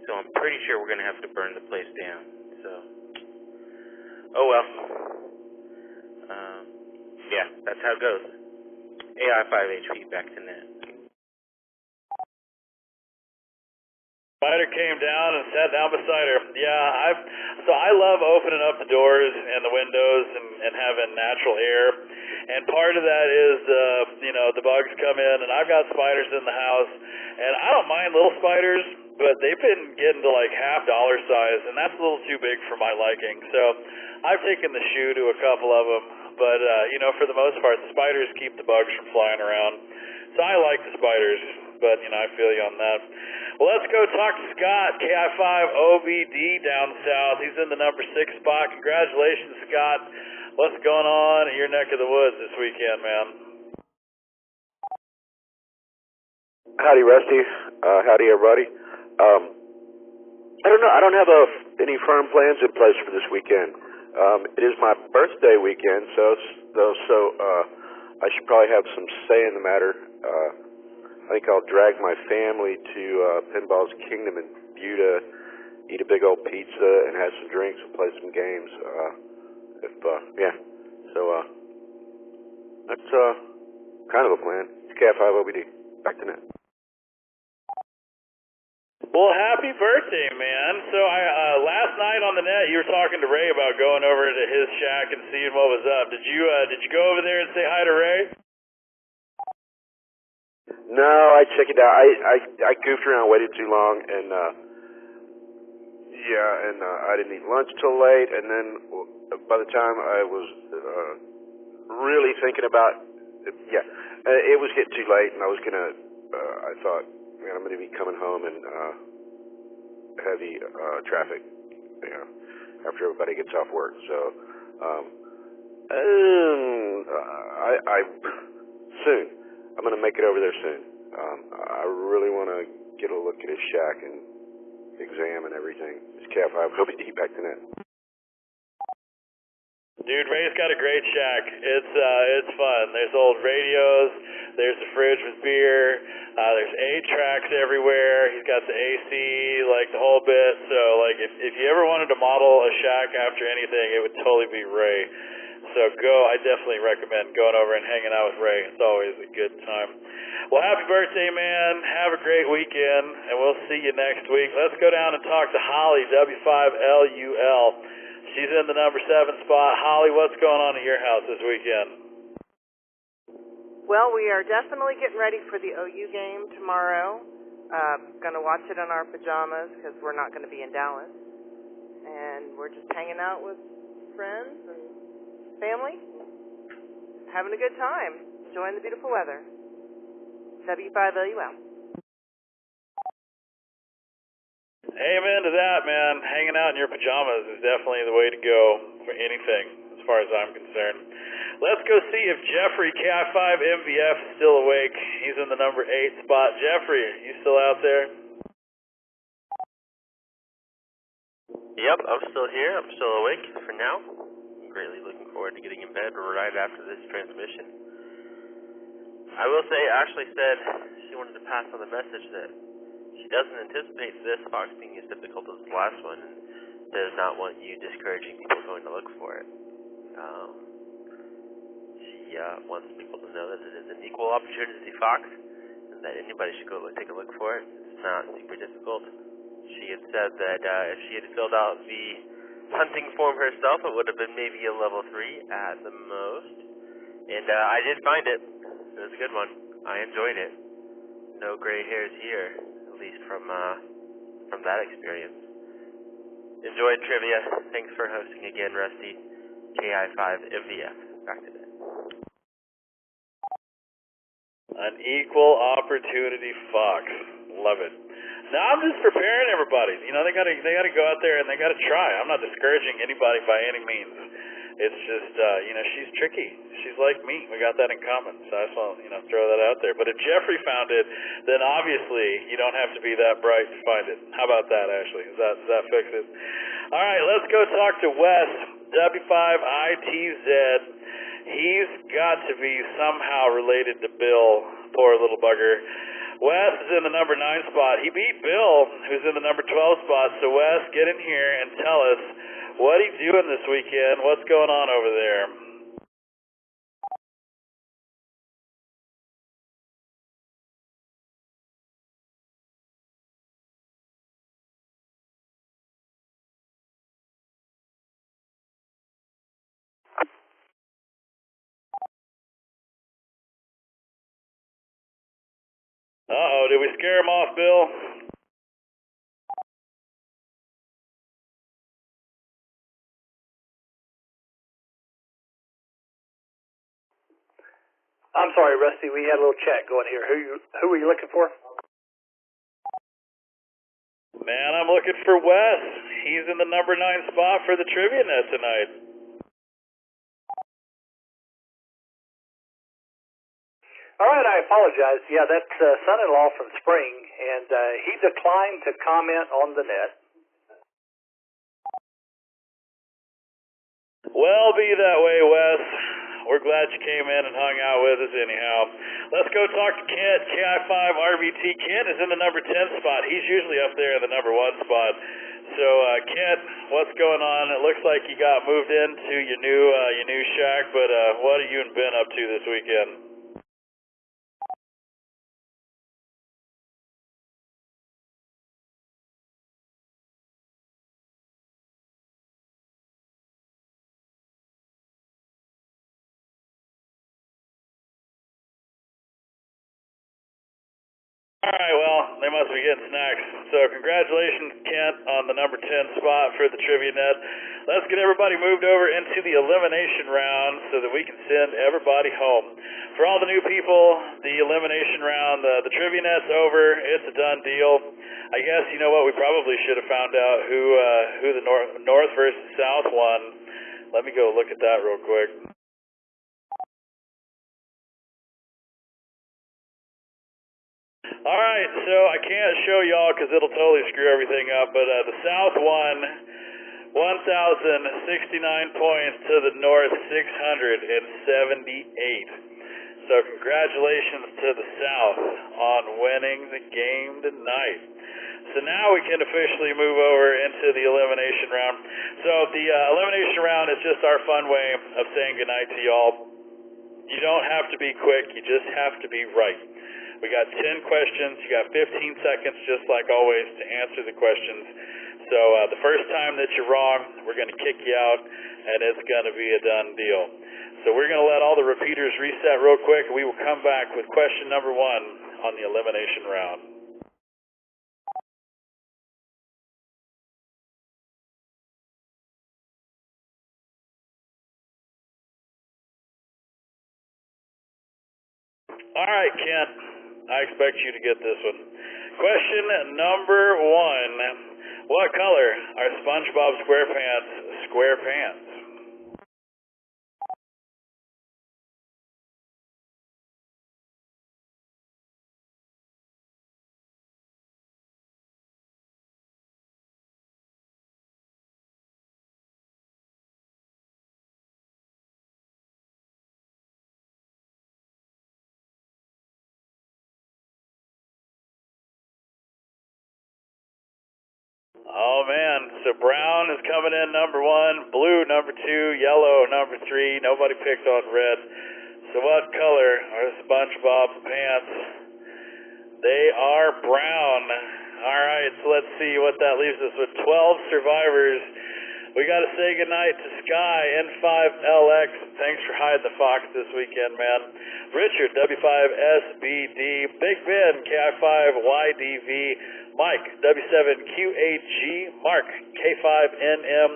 So I'm pretty sure we're going to have to burn the place down. So, oh well. Yeah, that's how it goes. AI5HP back to net. Spider came down and sat down beside her. Yeah, I love opening up the doors and the windows and having natural air. And part of that is the bugs come in, and I've got spiders in the house, and I don't mind little spiders, but they've been getting to like $half size, and that's a little too big for my liking. So I've taken the shoe to a couple of them, but for the most part, the spiders keep the bugs from flying around. So I like the spiders. but, I feel you on that. Well, let's go talk to Scott, KI5OBD down south. He's in the number 6 spot. Congratulations, Scott. What's going on in your neck of the woods this weekend, man? Howdy, Rusty. Howdy, everybody. I don't know. I don't have any firm plans in place for this weekend. It is my birthday weekend, so I should probably have some say in the matter. I think I'll drag my family to Pinball's Kingdom in Buda, eat a big old pizza, and have some drinks and play some games. That's kind of a plan. It's KI5OBD. Back to net. Well, happy birthday, man. So last night on the net, you were talking to Ray about going over to his shack and seeing what was up. Did you go over there and say hi to Ray? No, I checked it out. I goofed around, waited too long, and I didn't eat lunch till late. And then by the time I was really thinking about, it was getting too late, and I was gonna. I thought, man, I'm gonna be coming home in heavy traffic, after everybody gets off work. So, soon. I'm gonna make it over there soon. I really want to get a look at his shack and examine everything. His KI5OBD back to net. Dude, Ray's got a great shack. It's fun. There's old radios. There's a fridge with beer. There's 8 tracks everywhere. He's got the AC, like the whole bit. So, like, if you ever wanted to model a shack after anything, it would totally be Ray. So I definitely recommend going over and hanging out with Ray. It's always a good time. Well, happy birthday, man. Have a great weekend, and we'll see you next week. Let's go down and talk to Holly, W5LUL. She's in the number 7 spot. Holly, what's going on at your house this weekend? Well, we are definitely getting ready for the OU game tomorrow. Going to watch it in our pajamas because we're not going to be in Dallas. And we're just hanging out with friends and family, having a good time, enjoying the beautiful weather. W5LUL. Amen to that, man. Hanging out in your pajamas is definitely the way to go for anything, as far as I'm concerned. Let's go see if Jeffrey, KI5MVF, is still awake. He's in the number 8 spot. Jeffrey, you still out there? Yep, I'm still here. I'm still awake for now. I'm greatly looking forward to getting in bed right after this transmission. I will say, Ashley said she wanted to pass on the message that she doesn't anticipate this Fox being as difficult as the last one, and does not want you discouraging people going to look for it. She wants people to know that it is an equal opportunity Fox, and that anybody should go take a look for it. It's not super difficult. She had said that if she had filled out the hunting form herself, it would have been maybe a level 3 at the most. And I did find it. It was a good one. I enjoyed it. No gray hairs here, at least from that experience. Enjoyed trivia. Thanks for hosting again, Rusty. KI5MVF. Back to that. An equal opportunity Fox. Love it. Now I'm just preparing everybody. They gotta go out there and they gotta try. I'm not discouraging anybody by any means. It's just, she's tricky. She's like me. We got that in common. So I just want to, throw that out there. But if Jeffrey found it, then obviously you don't have to be that bright to find it. How about that, Ashley? Does that fix it? All right, let's go talk to Wes, W5ITZ. He's got to be somehow related to Bill, poor little bugger. Wes is in the number 9 spot. He beat Bill, who's in the number 12 spot. So Wes, get in here and tell us, what are you doing this weekend? What's going on over there? Uh-oh, did we scare him off, Bill? I'm sorry, Rusty. We had a little chat going here. Who are you looking for? Man, I'm looking for Wes. He's in the number 9 spot for the trivia net tonight. All right, I apologize. Yeah, that's son-in-law from Spring, and he declined to comment on the net. Well, be that way, Wes. We're glad you came in and hung out with us anyhow. Let's go talk to Kent, KI5RVT. Kent is in the number 10 spot. He's usually up there in the number 1 spot. So, Kent, what's going on? It looks like you got moved into your new shack, but what have you and Ben up to this weekend? All right, well, they must be getting snacks. So congratulations, Kent, on the number 10 spot for the trivia net. Let's get everybody moved over into the elimination round so that we can send everybody home. For all the new people, the elimination round, the trivia net's over. It's a done deal. I guess, you know what, we probably should have found out who the North versus South won. Let me go look at that real quick. All right, so I can't show y'all because it'll totally screw everything up, but the South won 1,069 points to the North 678. So congratulations to the South on winning the game tonight. So now we can officially move over into the elimination round. So the elimination round is just our fun way of saying goodnight to y'all. You don't have to be quick, you just have to be right. We got 10 questions. You got 15 seconds, just like always, to answer the questions. So the first time that you're wrong, we're going to kick you out, and it's going to be a done deal. So we're going to let all the repeaters reset real quick, and we will come back with question number 1 on the elimination round. All right, Kent. I expect you to get this one. Question number 1. What color are SpongeBob SquarePants' square pants? Oh man, so brown is coming in number 1, blue number 2, yellow number 3, nobody picked on red. So what color are SpongeBob's pants? They are brown. Alright, so let's see what that leaves us with. 12 survivors. We got to say goodnight to Sky, N5LX. Thanks for hiding the fox this weekend, man. Richard, W5SBD. Big Ben, KI5YDV. Mike, W7QAG. Mark, K5NM.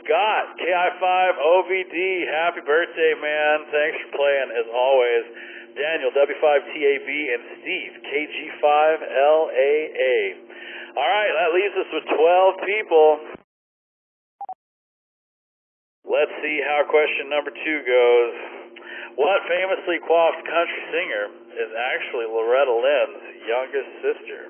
Scott, KI5OVD. Happy birthday, man. Thanks for playing, as always. Daniel, W5TAB. And Steve, KG5LAA. All right, that leaves us with 12 people. Let's see how question number 2 goes. What famously coiffed country singer is actually Loretta Lynn's youngest sister?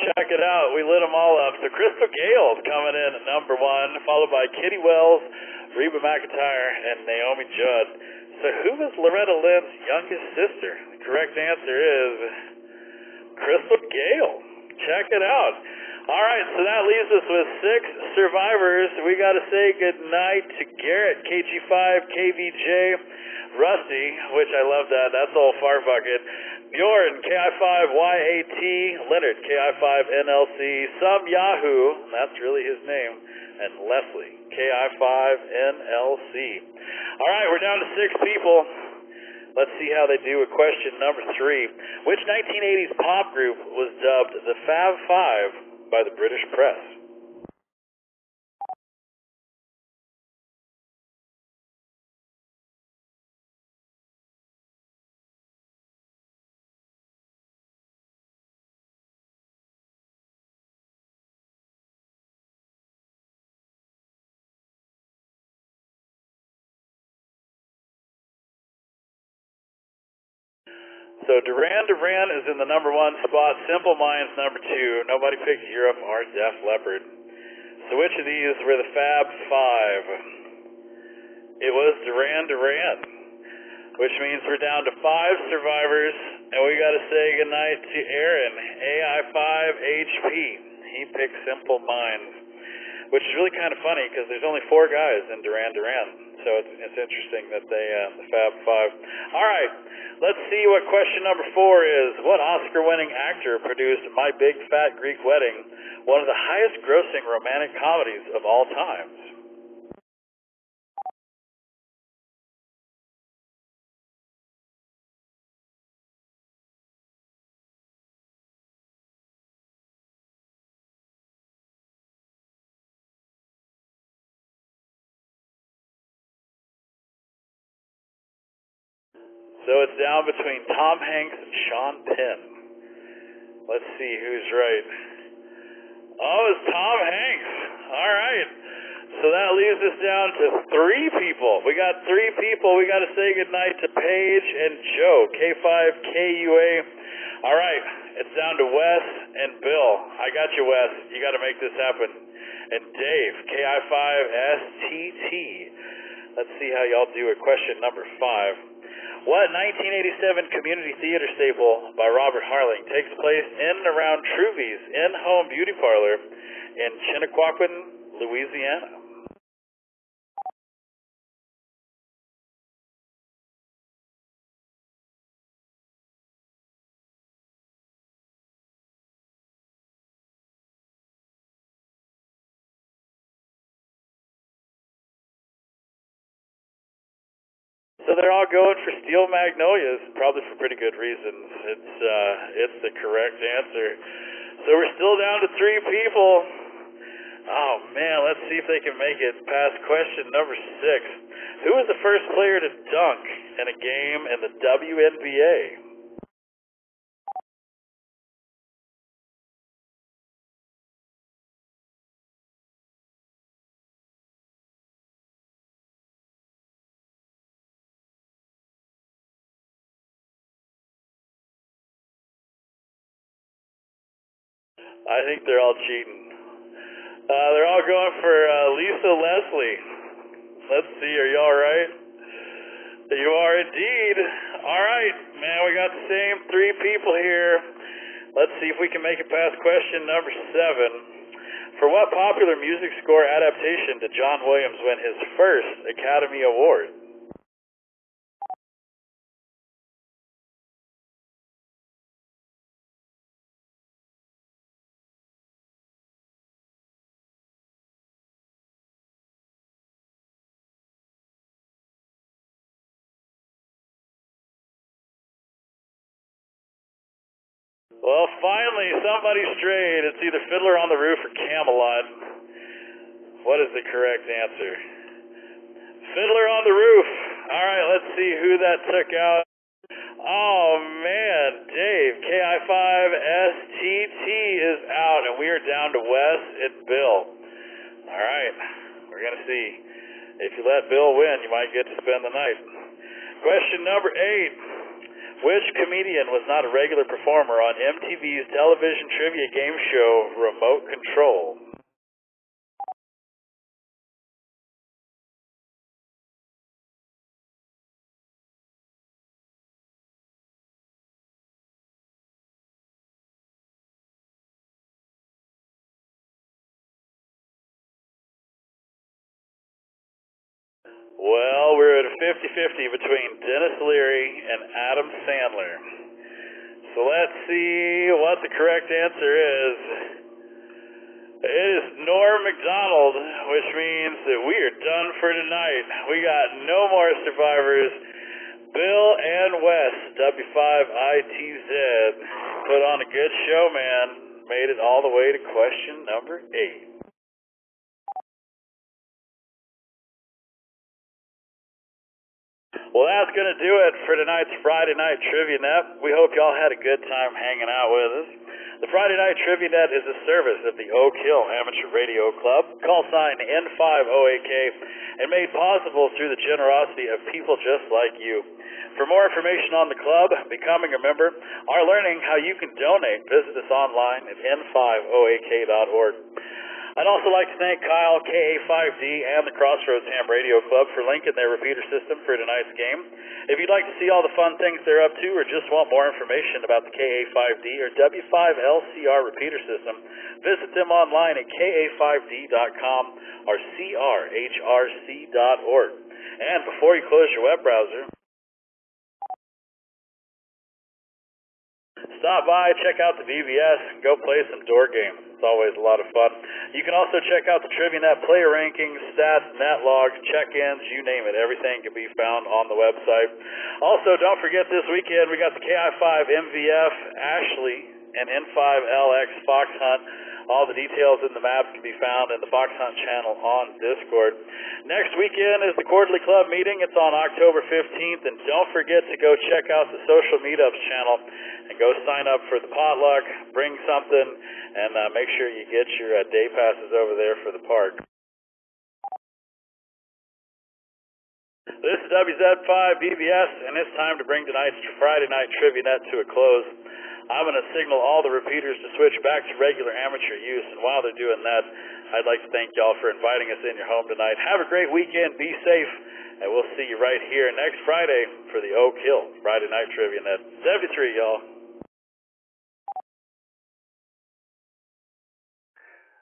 Check it out. We lit them all up. So Crystal Gale's coming in at number 1, followed by Kitty Wells, Reba McEntire, and Naomi Judd. So who is Loretta Lynn's youngest sister? The correct answer is Crystal Gale. Check it out. All right, so that leaves us with 6 survivors. We got to say goodnight to Garrett, KG5, KVJ, Rusty, which I love that. That's old Farbucket. Bjorn, KI5YAT, Leonard, KI5NLC, Some Yahoo, that's really his name, and Leslie, KI5NLC. All right, we're down to 6 people. Let's see how they do with question number 3. Which 1980s pop group was dubbed the Fab Five by the British press? So Duran Duran is in the number 1 spot, Simple Minds number 2. Nobody picked Europe or Def Leppard. So which of these were the Fab Five? It was Duran Duran, which means we're down to 5 survivors, and we got to say goodnight to Aaron, AI5HP. He picked Simple Minds, which is really kind of funny because there's only 4 guys in Duran Duran. So it's interesting that they, the Fab Five. All right, let's see what question number 4 is. What Oscar-winning actor produced My Big Fat Greek Wedding, one of the highest-grossing romantic comedies of all times? So it's down between Tom Hanks and Sean Penn. Let's see who's right. Oh, it's Tom Hanks. All right. So that leaves us down to 3 people. We got 3 people. We got to say goodnight to Paige and Joe, K5KUA. All right. It's down to Wes and Bill. I got you, Wes. You got to make this happen. And Dave, KI5STT. Let's see how y'all do at question number 5. What 1987 community theater staple by Robert Harling takes place in and around Truvy's in-home beauty parlor in Chinnequapin, Louisiana? So they're all going for Steel Magnolias, probably for pretty good reasons. It's the correct answer. So we're still down to 3 people. Oh man, let's see if they can make it past question number 6. Who was the first player to dunk in a game in the WNBA? I think they're all cheating. They're all going for Lisa Leslie. Let's see, are you all right? You are indeed. All right, man, we got the same 3 people here. Let's see if we can make it past question number 7. For what popular music score adaptation did John Williams win his first Academy Award? Well, finally, somebody strayed. It's either Fiddler on the Roof or Camelot. What is the correct answer? Fiddler on the Roof. All right, let's see who that took out. Oh, man, Dave, KI5STT is out, and we are down to Wes and Bill. All right, we're going to see. If you let Bill win, you might get to spend the night. Question number 8. Which comedian was not a regular performer on MTV's television trivia game show Remote Control? Well, we're at a 50-50 between Dennis Leary and Adam Sandler. So let's see what the correct answer is. It is Norm MacDonald, which means that we are done for tonight. We got no more survivors. Bill and Wes, W5ITZ, put on a good show, man. Made it all the way to question number 8. Well, that's going to do it for tonight's Friday Night Trivia Net. We hope y'all had a good time hanging out with us. The Friday Night Trivia Net is a service of the Oak Hill Amateur Radio Club, call sign N5OAK, and made possible through the generosity of people just like you. For more information on the club, becoming a member, or learning how you can donate, visit us online at n5oak.org. I'd also like to thank Kyle, KA5D, and the Crossroads Ham Radio Club for linking their repeater system for tonight's game. If you'd like to see all the fun things they're up to or just want more information about the KA5D or W5LCR repeater system, visit them online at ka5d.com or crhrc.org. And before you close your web browser, stop by, check out the VBS, and go play some door games. It's always a lot of fun. You can also check out the TriviaNet player rankings, stats, net logs, check-ins, you name it. Everything can be found on the website. Also, don't forget this weekend we got the KI5 MVF, Ashley, and N5LX Fox Hunt. All the details in the maps can be found in the Fox Hunt channel on Discord. Next weekend is the quarterly club meeting. It's on October 15th, and don't forget to go check out the social meetups channel and go sign up for the potluck, bring something, and make sure you get your day passes over there for the park. This is WZ5BBS, and it's time to bring tonight's Friday Night Trivia Net to a close. I'm going to signal all the repeaters to switch back to regular amateur use, and while they're doing that, I'd like to thank y'all for inviting us in your home tonight. Have a great weekend, be safe, and we'll see you right here next Friday for the Oak Hill Friday Night Trivia Net. 73, y'all.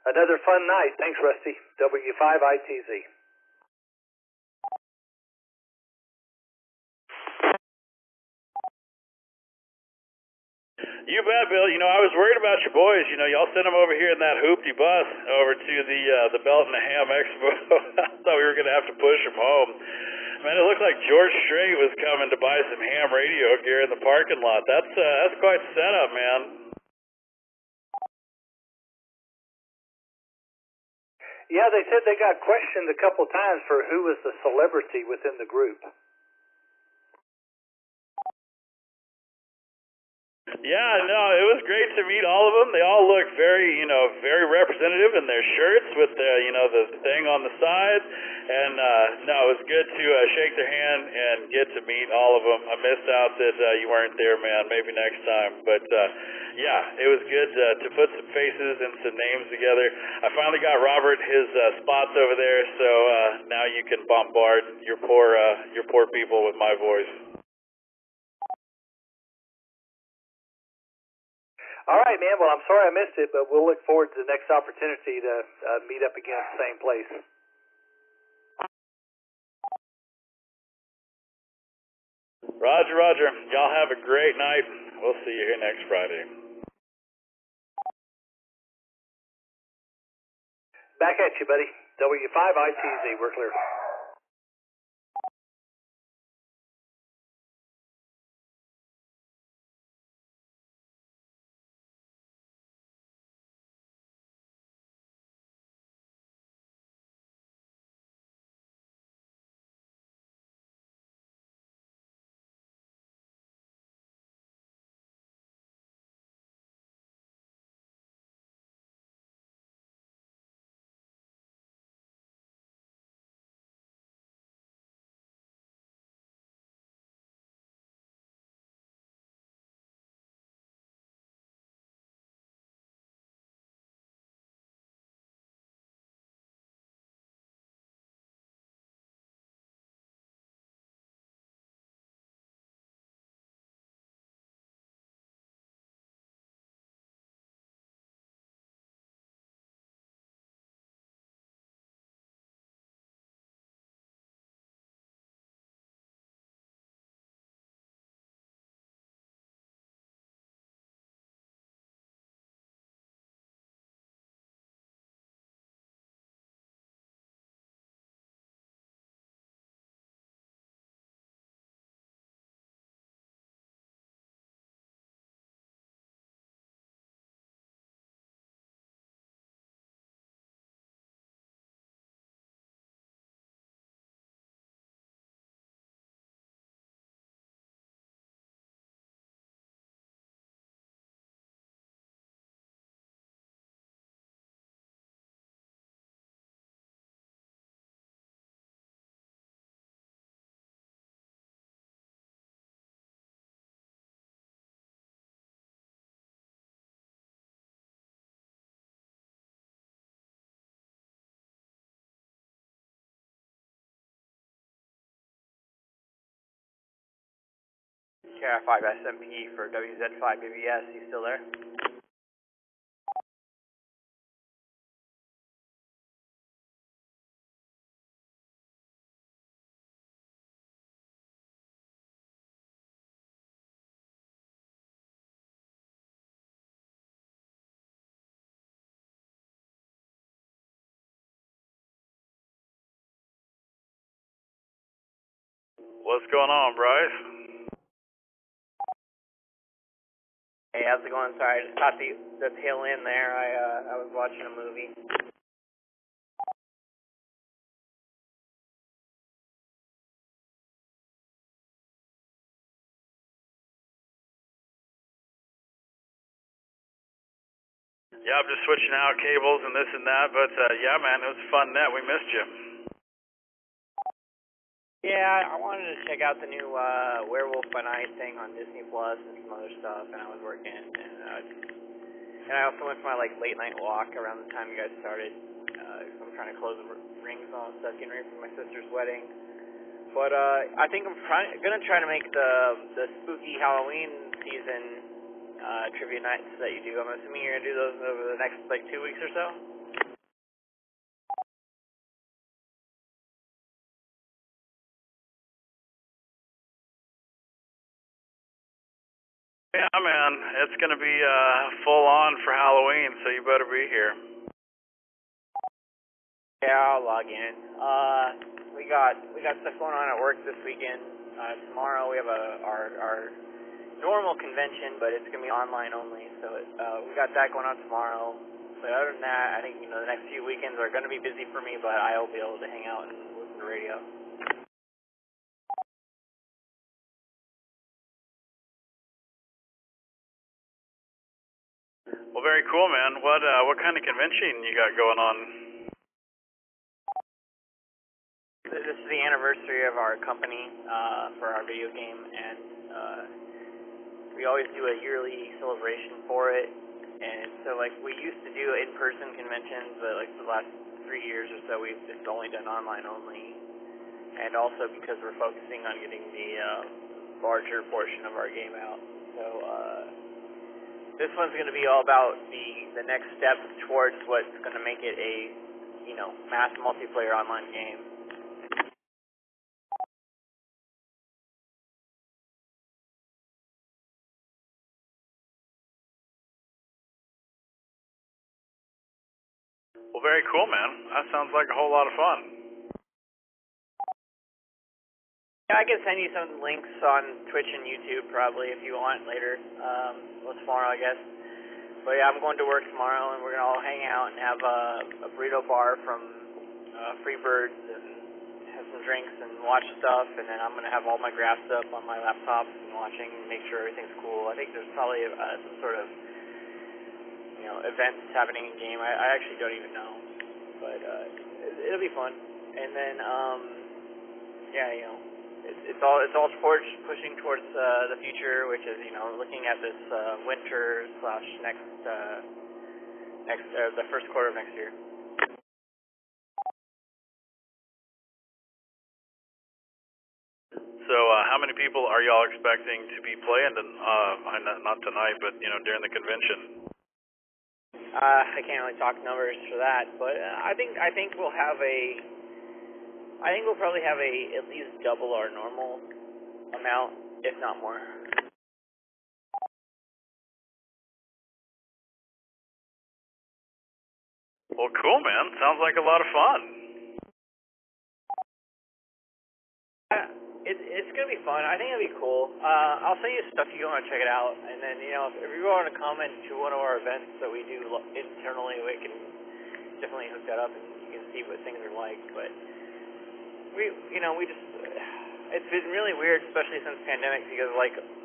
Another fun night. Thanks, Rusty. W5ITZ. You bet, Bill. You know, I was worried about your boys. You know, y'all sent them over here in that hoopty bus over to the Belt and the Ham Expo. I thought we were going to have to push them home. Man, it looked like George Strait was coming to buy some ham radio gear in the parking lot. That's quite the setup, man. Yeah, they said they got questioned a couple times for who was the celebrity within the group. Yeah, no, it was great to meet all of them. They all looked very, very representative in their shirts with the, the thing on the side. And, no, it was good to shake their hand and get to meet all of them. I missed out that you weren't there, man. Maybe next time. But, yeah, it was good to put some faces and some names together. I finally got Robert his spots over there, so now you can bombard your poor people with my voice. All right, man. Well, I'm sorry I missed it, but we'll look forward to the next opportunity to meet up again at the same place. Roger, Roger. Y'all have a great night. We'll see you here next Friday. Back at you, buddy. W5ITZ. We're clear. KI5SMP for WZ5BBS. You still there? What's going on, Bryce? Hey, how's it going? Sorry, I just caught the tail end there. I was watching a movie. Yeah, I'm just switching out cables and this and that, but yeah, man, it was a fun net. We missed you. Yeah, I wanted to check out the new Werewolf by Night thing on Disney Plus and some other stuff, and I was working, and I also went for my late night walk around the time you guys started. I'm trying to close the rings on stuff, getting ready for my sister's wedding. But I think I'm gonna try to make the spooky Halloween season trivia nights that you do. I'm assuming you're gonna do those over the next 2 weeks or so. Yeah, man, it's gonna be full on for Halloween, so you better be here. Yeah, I'll log in. We got stuff going on at work this weekend. Tomorrow we have our normal convention, but it's gonna be online only. So we got that going on tomorrow. But other than that, I think the next few weekends are gonna be busy for me, but I'll be able to hang out and listen to radio. Well, very cool, man. What kind of convention you got going on? This is the anniversary of our company for our video game, and we always do a yearly celebration for it. And so, we used to do in-person conventions, but the last 3 years or so, we've just only done online only. And also because we're focusing on getting the larger portion of our game out. So this one's going to be all about the next step towards what's going to make it a mass multiplayer online game. Well, very cool, man. That sounds like a whole lot of fun. Yeah, I can send you some links on Twitch and YouTube probably if you want later. Well, tomorrow, I guess. But yeah, I'm going to work tomorrow, and we're going to all hang out and have a burrito bar from Freebirds and have some drinks and watch stuff. And then I'm going to have all my graphs up on my laptop and watching and make sure everything's cool. I think there's probably some sort of events happening in game. I actually don't even know, but it'll be fun. And then it's all towards pushing towards the future, which is looking at this winter / next the first quarter of next year. So how many people are y'all expecting to be playing? Not tonight, but during the convention. I can't really talk numbers for that, but I think we'll probably have at least double our normal amount, if not more. Well, cool, man. Sounds like a lot of fun. It's gonna be fun. I think it'll be cool. I'll send you stuff you want to check it out, and then if you want to come into one of our events that we do internally, we can definitely hook that up, and you can see what things are like. But it's been really weird, especially since pandemic, because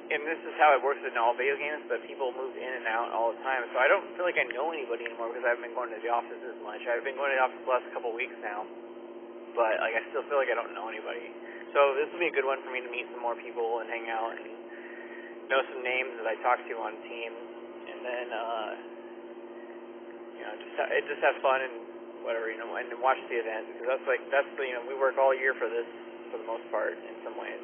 and this is how it works in all video games, but people move in and out all the time. So I don't feel like I know anybody anymore because I haven't been going to the office as much. I've been going to the office the last couple of weeks now, but I still feel like I don't know anybody. So this will be a good one for me to meet some more people and hang out and know some names that I talk to on teams, and then just have fun and whatever, and watch the event, because that's we work all year for this for the most part in some ways.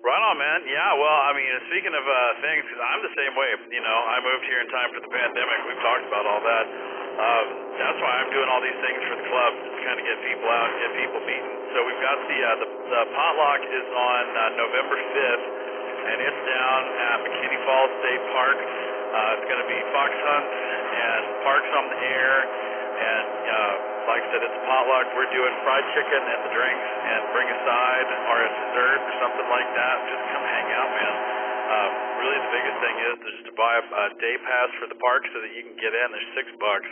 Right on, man. Yeah, well, I mean, speaking of things, 'cause I'm the same way. You know, I moved here in time for the pandemic. We've talked about all that. That's why I'm doing all these things for the club, just kind of get people out, get people meeting. So we've got the potluck is on November 5th, and it's down at McKinney Falls State Park. It's going to be fox hunts and parks on the air, and like I said, it's a potluck. We're doing fried chicken and the drinks, and bring a side or a dessert or something like that. Just come hang out, man. Really, the biggest thing is just to buy a day pass for the park so that you can get in. There's $6,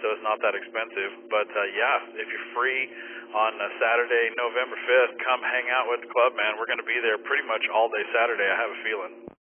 so it's not that expensive. But yeah, if you're free on Saturday, November 5th, come hang out with the club, man. We're going to be there pretty much all day Saturday, I have a feeling.